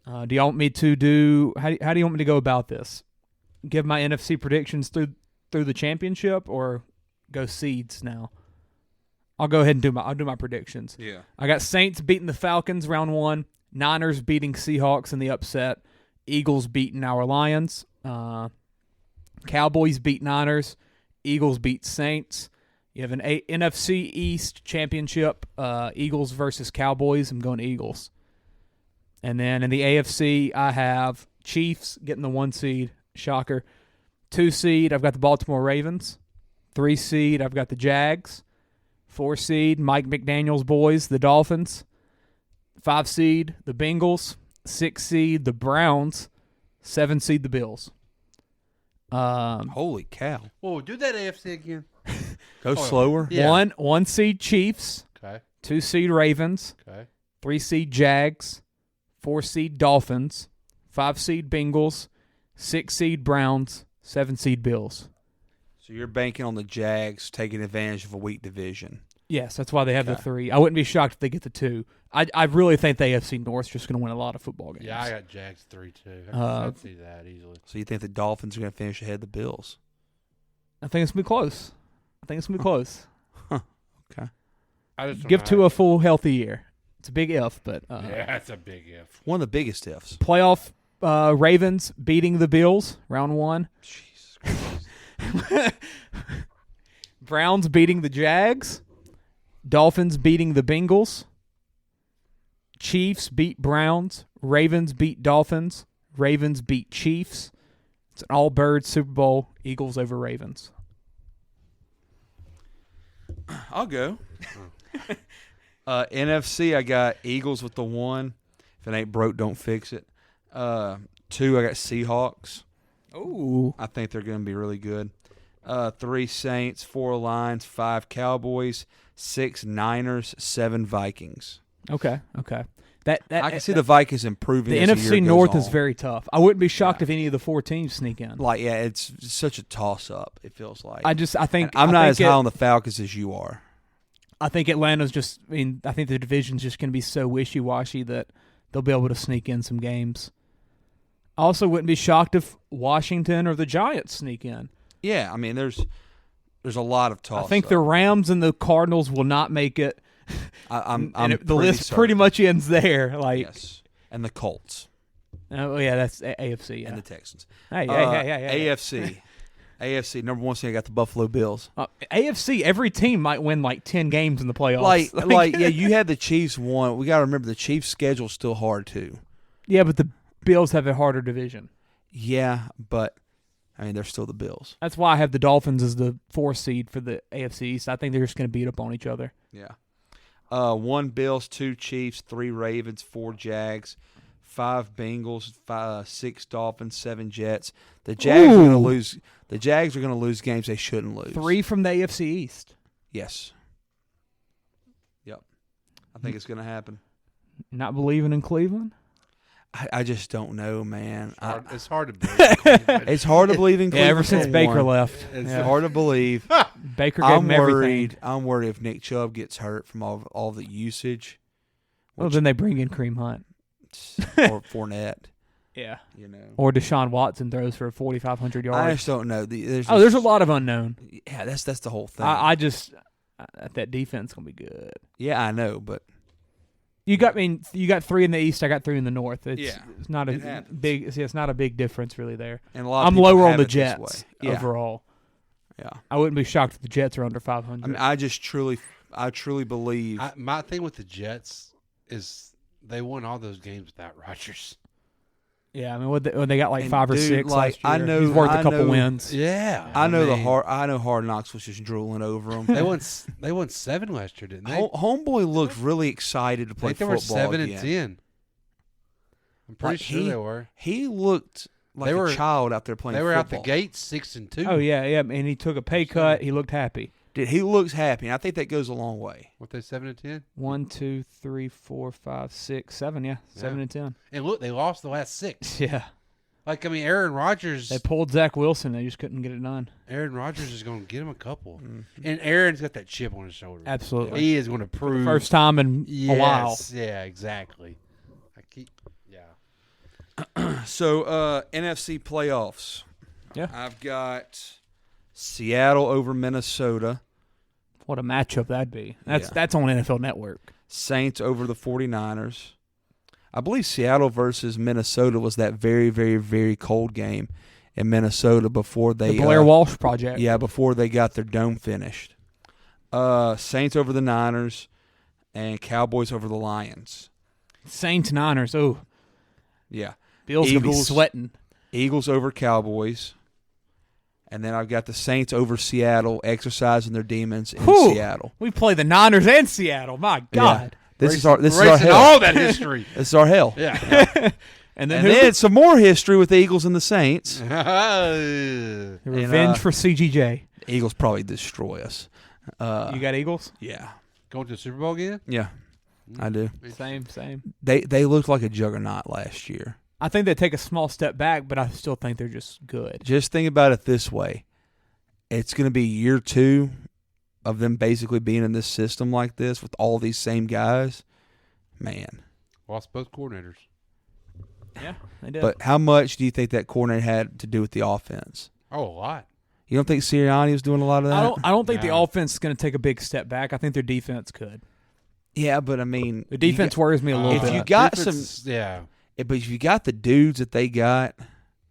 Do y'all want me to do? How do you want me to go about this? Give my NFC predictions through the championship, or go seeds now? I'll go ahead and do my predictions. Yeah. I got Saints beating the Falcons round 1, Niners beating Seahawks in the upset, Eagles beating our Lions, Cowboys beat Niners, Eagles beat Saints. You have an NFC East championship, Eagles versus Cowboys. I'm going Eagles. And then in the AFC, I have Chiefs getting the 1 seed. Shocker. 2 seed, I've got the Baltimore Ravens. 3 seed, I've got the Jags. 4 seed, Mike McDaniel's boys, the Dolphins. 5 seed, the Bengals. 6 seed, the Browns. 7 seed, the Bills. Holy cow. Whoa, do that AFC again. Go slower. Yeah. 1 seed, Chiefs. Okay. 2 seed, Ravens. Okay. 3 seed, Jags. 4 seed, Dolphins. 5 seed, Bengals. 6 seed, Browns. 7 seed, Bills. So you're banking on the Jags taking advantage of a weak division. Yes, that's why they have the 3. I wouldn't be shocked if they get the 2. I really think the AFC North's just going to win a lot of football games. Yeah, I got Jags 3 too. I'd see that easily. So you think the Dolphins are going to finish ahead of the Bills? I think it's going to be close. Okay. I just Give Tua a full healthy year. It's a big if, but yeah, that's a big if. One of the biggest ifs. Playoff Ravens beating the Bills round 1. Jesus Christ. Browns beating the Jags. Dolphins beating the Bengals. Chiefs beat Browns. Ravens beat Dolphins. Ravens beat Chiefs. It's an all-birds Super Bowl. Eagles over Ravens. I'll go. NFC, I got Eagles with the 1. If it ain't broke, don't fix it. 2, I got Seahawks. Ooh. I think they're going to be really good. 3 Saints, 4 Lions, 5 Cowboys, 6 Niners, 7 Vikings. Okay. That I can see the Vikings improving. The as the NFC year goes North on. is very tough. I wouldn't be shocked if any of the 4 teams sneak in. It's such a toss-up, it feels like. I think I'm not as high on the Falcons as you are. I think Atlanta's just – I think the division's just going to be so wishy-washy that they'll be able to sneak in some games. I also wouldn't be shocked if Washington or the Giants sneak in. Yeah, there's a lot of toss-up. I think the Rams and the Cardinals will not make it. The list certain. pretty much ends there. Yes, and the Colts. Oh yeah, that's AFC. Yeah. And the Texans. Hey. AFC number 1 seed. I got the Buffalo Bills. AFC. Every team might win like 10 games in the playoffs. Yeah. You had the Chiefs won. We got to remember the Chiefs' schedule's still hard too. Yeah, but the Bills have a harder division. Yeah, but they're still the Bills. That's why I have the Dolphins as the 4th seed for the AFC East. I think they're just going to beat up on each other. Yeah. 1 Bills, 2 Chiefs, 3 Ravens, 4 Jags, 5 Bengals, 6 Dolphins, 7 Jets. The Jags are going to lose. The Jags are going to lose games they shouldn't lose. 3 from the AFC East. Yes. Yep. I think it's going to happen. Not believing in Cleveland? I just don't know, man. It's hard to believe. It's hard to believe in Cleveland. Ever since Baker left. It's hard to believe. Baker gave him everything. I'm worried if Nick Chubb gets hurt from all the usage. Well, then they bring in Kareem Hunt. Or Fournette. Yeah. You know. Or Deshaun Watson throws for 4,500 yards. I just don't know. There's a lot of unknown. Yeah, that's the whole thing. That defense is going to be good. Yeah, I know, but you got 3 in the East, I got 3 in the North. It's not it a happens. big it's not a big difference really there. And a lot of I'm people lower on have the it this Jets way. Yeah. overall. Yeah. I wouldn't be shocked if the Jets are under 500. I mean, I truly believe. My thing with the Jets is they won all those games without Rodgers. Yeah, I mean, when they got like 5 or 6 like, last year, I know, he's worth a couple wins. Yeah, I know Hard Knocks was just drooling over them. They won 7 last year, didn't they? Homeboy looked really excited to play they football. were 7 again. and 10. I'm pretty sure they were. He looked like a child out there playing. They were football. out the gate 6 and 2. Oh yeah, and he took a pay cut. He looked happy. He looks happy, and I think that goes a long way. What they 7 and 10? 1, 2, 3, 4, 5, 6, 7. Yeah, 7 and 10. And look, they lost the last 6. Yeah. Like, I mean, Aaron Rodgers. They pulled Zach Wilson. They just couldn't get it done. Aaron Rodgers is going to get him a couple. And Aaron's got that chip on his shoulder. Absolutely. He is going to prove. First time in a while. Yeah, exactly. So, NFC playoffs. Yeah. I've got Seattle over Minnesota. What a matchup that'd be. That's on NFL Network. Saints over the 49ers. I believe Seattle versus Minnesota was that very, very, very cold game in Minnesota before they... The Blair Walsh Project. Yeah, before they got their dome finished. Saints over the Niners and Cowboys over the Lions. Saints, Niners, oh. Yeah. Bill's going to be sweating. Eagles over Cowboys. And then I've got the Saints over Seattle exercising their demons in Seattle. We play the Niners and Seattle. My God. Yeah. This is our hell. All that history. This is our hell. Yeah. and then some more history with the Eagles and the Saints. Revenge for CGJ. Eagles probably destroy us. You got Eagles? Yeah. Going to the Super Bowl again? Yeah, I do. Same. They looked like a juggernaut last year. I think they take a small step back, but I still think they're just good. Just think about it this way. It's going to be year 2 of them basically being in this system like this with all these same guys. Man. Lost both coordinators. Yeah, they did. But how much do you think that coordinator had to do with the offense? Oh, a lot. You don't think Sirianni was doing a lot of that? I don't think the offense is going to take a big step back. I think their defense could. Yeah, but I mean... The defense worries me a little bit. If you got but if you got the dudes that they got,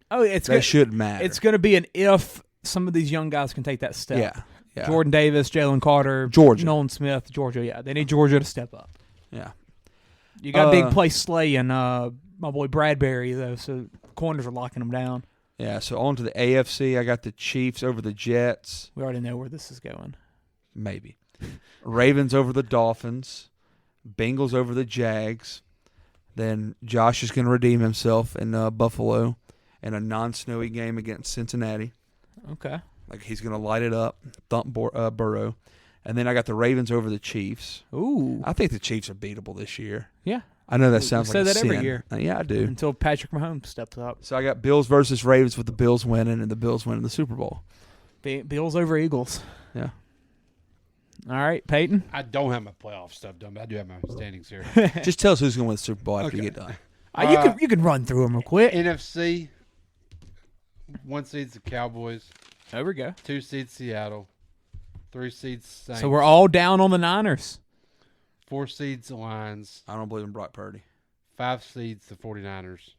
that shouldn't matter. It's going to be an if some of these young guys can take that step. Yeah. Jordan Davis, Jalen Carter, Georgia. Nolan Smith, Georgia. Yeah, they need Georgia to step up. Yeah. You got big play Slay and my boy Bradbury, though, so corners are locking them down. Yeah, so on to the AFC. I got the Chiefs over the Jets. We already know where this is going. Maybe. Ravens over the Dolphins. Bengals over the Jags. Then Josh is going to redeem himself in Buffalo in a non-snowy game against Cincinnati. Okay. Like he's going to light it up, thump Burrow. And then I got the Ravens over the Chiefs. Ooh. I think the Chiefs are beatable this year. Yeah. I know that sounds like a that every sin. year. Yeah, I do. Until Patrick Mahomes steps up. So I got Bills versus Ravens with the Bills winning and the Bills winning the Super Bowl. Bills over Eagles. Yeah. All right, Peyton. I don't have my playoff stuff done, but I do have my standings here. Just tell us who's going to win the Super Bowl after you get done. You can run through them real quick. NFC, 1 seed's the Cowboys. There we go. 2 seeds Seattle. 3 seeds Saints. So we're all down on the Niners. 4 seeds the Lions. I don't believe in Brock Purdy. 5 seeds the 49ers.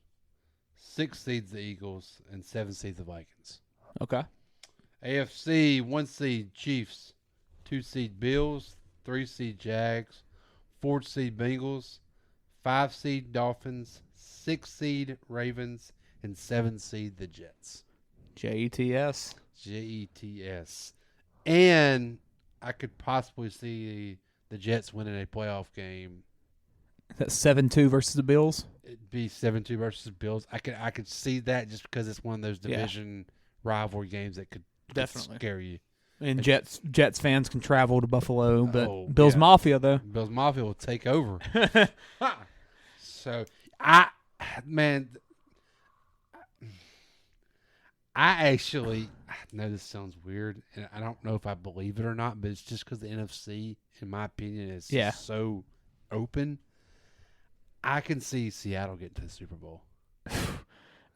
6 seeds the Eagles. And 7 seeds the Vikings. Okay. AFC, 1 seed Chiefs. 2 seed Bills. 3 seed Jags. 4 seed Bengals. 5 seed Dolphins. 6 seed Ravens. And 7 seed the Jets. Jets. Jets. And I could possibly see the Jets winning a playoff game That's 7-2 versus the Bills. It'd be 7-2 versus the Bills. I could see that just because it's one of those division rivalry games that could Definitely scare you. And Jets fans can travel to Buffalo, but Bills Mafia though. Bills Mafia will take over. So I know this sounds weird, and I don't know if I believe it or not, but it's just because the NFC, in my opinion, is so open. I can see Seattle getting to the Super Bowl.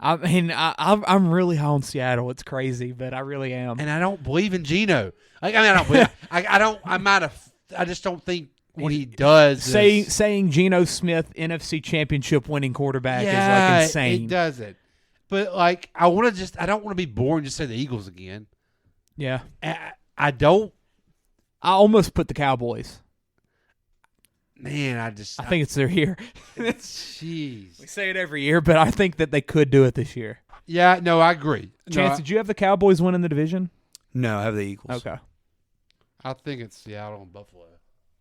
I mean, I'm really high on Seattle. It's crazy, but I really am. And I don't believe in Geno. I don't believe. I just don't think what he does. Saying Geno Smith NFC Championship winning quarterback is like insane. He does it. But like, I don't want to be boring. Just say the Eagles again. Yeah, I don't. I almost put the Cowboys. Man, I think it's their year. Jeez, we say it every year, but I think that they could do it this year. Yeah, no, I agree. Chance, did you have the Cowboys winning the division? No, I have the Eagles. Okay. I think it's Seattle and Buffalo.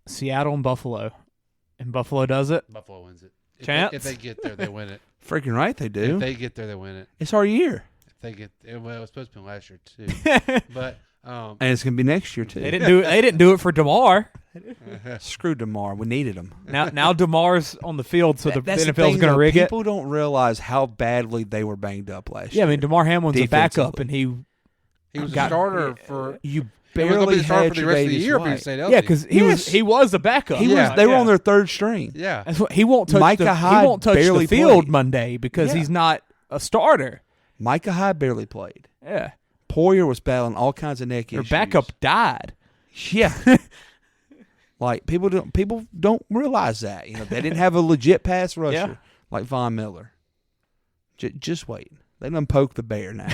Seattle and Buffalo. And Buffalo does it? Buffalo wins it. Chance? If they get there, they win it. Freaking right they do. If they get there, they win it. It's our year. If they get well, it was supposed to be last year too. But and it's gonna be next year too. They didn't do it for DeMar. Screw DeMar. We needed him. Now DeMar's on the field, so the NFL's going to rig it. it. People don't realize how badly they were banged up last year. Yeah, I mean DeMar Hamlin's a backup, and he was a starter for you. He was Barely going to be starter had for the rest of the Tre'Davious year White. if he stayed healthy. Yeah, because he was a backup. They were on their third string. Yeah, that's what he won't touch. Micah Hyde he won't touch barely the field played. Monday because he's not a starter. Micah Hyde barely played. Yeah, Poyer was battling all kinds of neck issues. Their backup died. Yeah. Like people don't realize that. You know, they didn't have a legit pass rusher like Von Miller. Just wait. They done poke the bear now.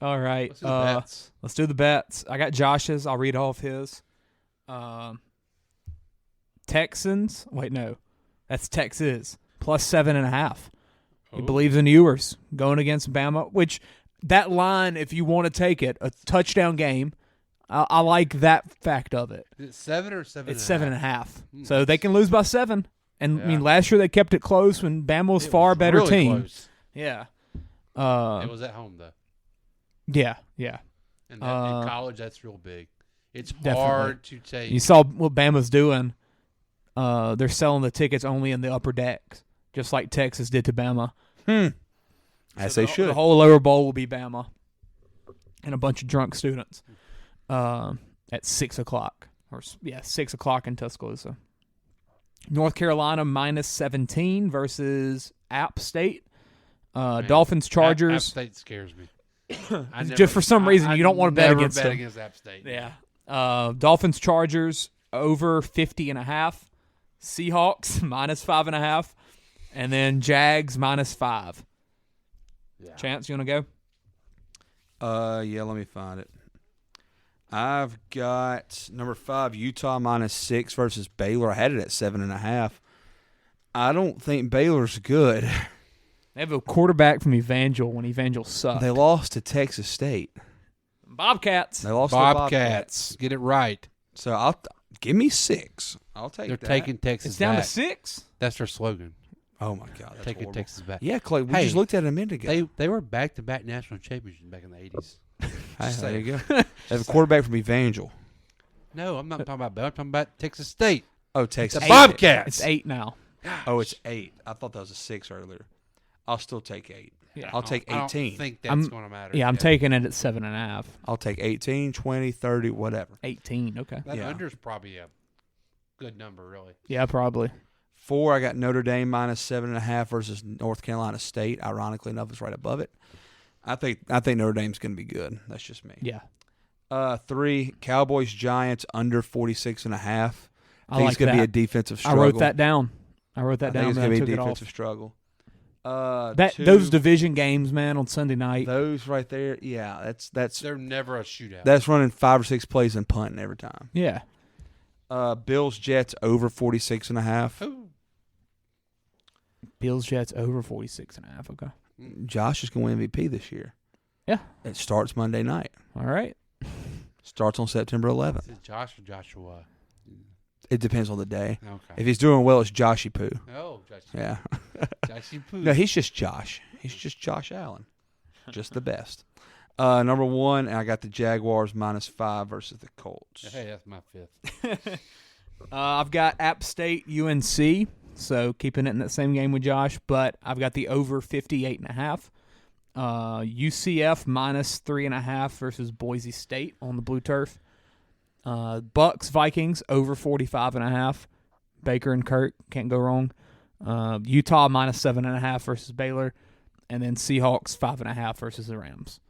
All right. Let's do the bets. Let's do the bets. I got Josh's. I'll read off his. Texans. Wait, no. That's Texas. Plus 7.5. He believes in Ewers going against Bama, which that line, if you want to take it, a touchdown game, I like that fact of it. Is it 7 or 7.5? It's 7.5. So they can lose by 7. And I mean, last year they kept it close when Bama was far better really team. Close. Yeah. It was at home though. Yeah. And in college, that's real big. It's Definitely. hard to take. You saw what Bama's doing. They're selling the tickets only in the upper decks, just like Texas did to Bama. As they should. The whole lower bowl will be Bama and a bunch of drunk students at 6 o'clock. 6 o'clock in Tuscaloosa. North Carolina minus 17 versus App State. Dolphins, Chargers. App State scares me. Just for some reason, you don't want to bet against them. against App State. Yeah. Dolphins, Chargers over 50.5. Seahawks minus 5.5. And then Jags minus 5. Yeah. Chance, you want to go? Yeah, let me find it. I've got number 5, Utah minus 6 versus Baylor. I had it at 7.5. I don't think Baylor's good. They have a quarterback from Evangel when Evangel sucked. They lost to Texas State. Bobcats. They lost Bobcats. to Bobcats. Get it right. So I'll give me 6. I'll take They're that. taking Texas It's down back. to 6? That's their slogan. Oh, my God. That's Taking horrible. Texas back. Yeah, Clay, we just looked at it a minute ago. They were back-to-back national champions back in the 80s. There you go. They have a quarterback from Evangel. No, I'm not talking about Baylor. I'm talking about Texas State. Oh, Texas The Bobcats. It's 8 now. Oh, it's 8. I thought that was a 6 earlier. I'll still take 8. Yeah. I'll take 18. I don't think that's going to matter. Yeah, I'm taking it at 7.5. I'll take 18, 20, 30, whatever. 18, okay. That under's probably a good number, really. Yeah, probably. 4, I got Notre Dame minus 7.5 versus North Carolina State. Ironically enough, it's right above it. I think Notre Dame's going to be good. That's just me. Yeah. 3, Cowboys Giants under 46.5. I think like it's going to be that. a defensive struggle. I wrote that down. I think it's and going I to be a took it off. defensive struggle. 2, 2, division games, man, on Sunday night. Those right there, yeah, that's They're never a shootout. That's running 5 or 6 plays and punting every time. Yeah. Bills Jets over 46.5. Bills Jets over 46.5. Okay. Josh is going to win MVP this year. Yeah. It starts Monday night. All right. Starts on September 11th. Is it Josh or Joshua? It depends on the day. Okay. If he's doing well, it's Joshy Poo. Oh, Joshy. Yeah. Joshy Poo. No, he's just Josh. He's just Josh Allen. Just the best. Number 1, and I got the Jaguars -5 versus the Colts. Hey, that's my 5th. I've got App State UNC, so keeping it in that same game with Josh, but I've got the over 58.5. UCF -3.5 versus Boise State on the blue turf. Bucks Vikings over 45.5. Baker and Kirk, can't go wrong. Utah -7.5 versus Baylor, and then Seahawks 5.5 versus the Rams.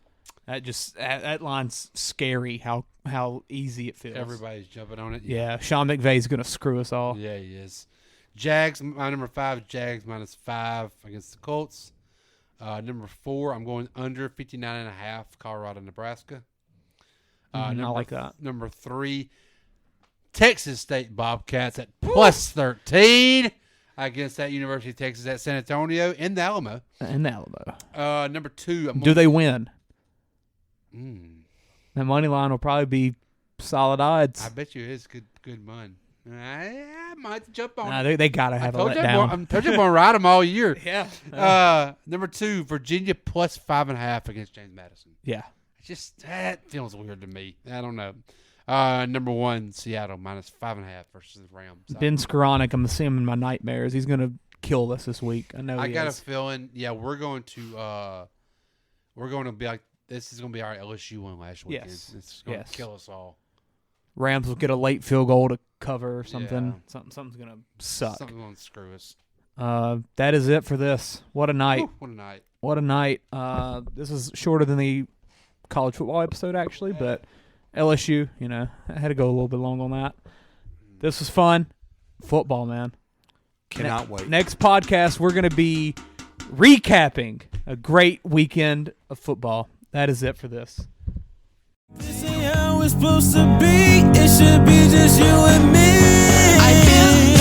That line's scary. How easy it feels. Everybody's jumping on it. Yeah, Sean McVay's gonna screw us all. Yeah, he is. Jags, my number 5. Jags -5 against the Colts. Number 4, I'm going under 59.5. Colorado, Nebraska. I like that. Number 3, Texas State Bobcats at +13 against that University of Texas at San Antonio in the Alamo. Number 2, do they win? That money line will probably be solid odds. I bet you it is good money. I might jump on. They gotta have a letdown. I'm told you I'm gonna ride them all year. Yeah. Number 2, Virginia +5.5 against James Madison. Yeah. That feels weird to me. I don't know. Number 1, Seattle -5.5 versus the Rams. Ben Skoranek, I'm seeing him in my nightmares. He's gonna kill us this week. I know. I got a feeling. Yeah, we're going to be like this is going to be our LSU one last week. Yes. It's going to kill us all. Rams will get a late field goal to cover or something. Yeah. Something's gonna suck. Something's gonna screw us. That is it for this. What a night! What a night! This is shorter than the college football episode actually, but LSU, I had to go a little bit long on that. This was fun. Football, man. Cannot wait. Next podcast, we're gonna be recapping a great weekend of football. That is it for this. This ain't how it's supposed to be. It should be just you and me. I feel